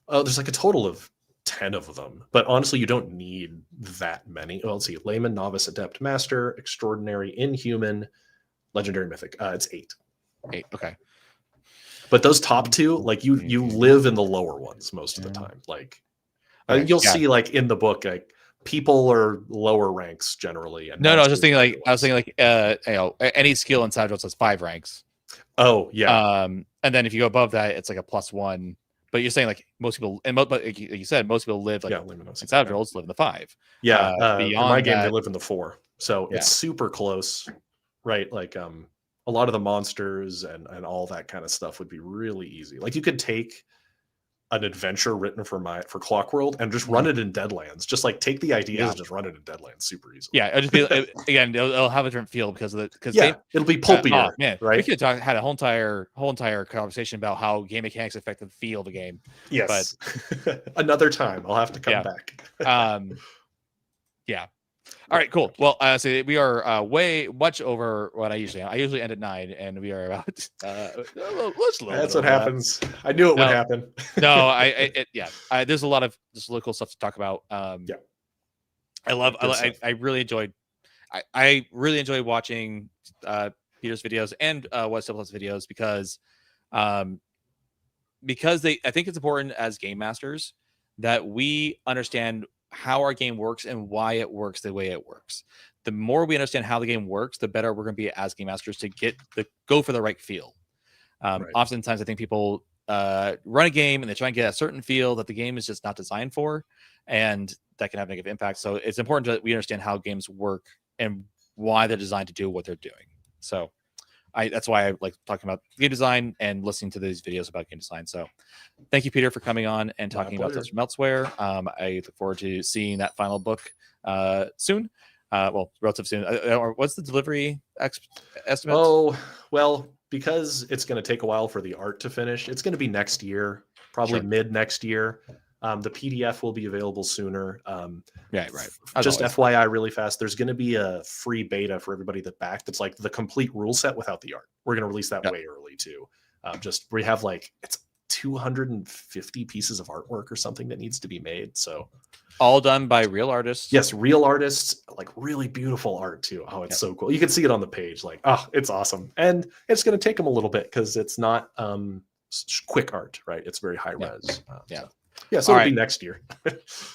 There's a total of 10 of them, but honestly, you don't need that many. Well, let's see: layman, novice, adept, master, extraordinary, inhuman, legendary, mythic. It's 8. 8. Okay. But those top two, you live in the lower ones most of the time. You'll see in the book, people are lower ranks generally. And I was just thinking any skill in Savage Worlds has 5 ranks. Oh yeah. And then if you go above that, it's like a +1. But you're saying most people, and like you said, most people live in Savage Worlds live in the 5. Yeah. In my game, they live in the 4. So it's super close, right? A lot of the monsters and all that kind of stuff would be really easy. You could take an adventure written for Clockworld and just run it in Deadlands. Just take the ideas and just run it in Deadlands super easily. Yeah, it'll just be again, it'll have a different feel because it'll be pulpier. Man, right? We could have had a whole entire conversation about how game mechanics affect the feel of the game. Yes, but another time I'll have to come back. Yeah. All right, cool. Well, so we are way much over what I usually am. I usually end at 9, and we are about. That's what happens. I knew it would happen. There's a lot of just really cool stuff to talk about. I really enjoyed. I really enjoy watching Peter's videos and What's Up videos because I think it's important as game masters that we understand how our game works and why it works the way it works. The more we understand how the game works, the better we're going to be as game masters to go for the right feel. Oftentimes I think people run a game and they try and get a certain feel that the game is just not designed for, and that can have negative impact. So it's important that we understand how games work and why they're designed to do what they're doing. So that's why I like talking about game design and listening to these videos about game design. So thank you, Peter, for coming on and talking about stuff from Elsewhere. I look forward to seeing that final book soon. Relative soon. What's the delivery estimate? Oh, well, because it's going to take a while for the art to finish, it's going to be next year, probably mid next year. The PDF will be available sooner. Right. Just FYI, really fast, there's going to be a free beta for everybody that backed. It's the complete rule set without the art. We're going to release that way early too. We have it's 250 pieces of artwork or something that needs to be made. So all done by real artists. Yes, real artists, really beautiful art too. Oh, it's so cool. You can see it on the page. It's awesome. And it's going to take them a little bit because it's not quick art, right? It's very high res. So it'll be next year.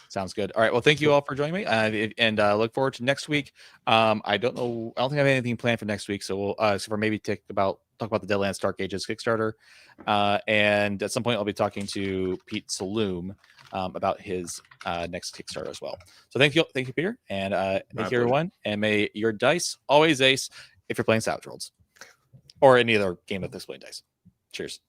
Sounds good. All right. Well, thank you all for joining me, and look forward to next week. I don't think I have anything planned for next week, so we'll except for maybe talk about the Deadlands Dark Ages Kickstarter, and at some point I'll be talking to Pete Saloom about his next Kickstarter as well. So thank you, Peter, and thank you everyone, and may your dice always ace if you're playing Savage Worlds or any other game with this playing dice. Cheers.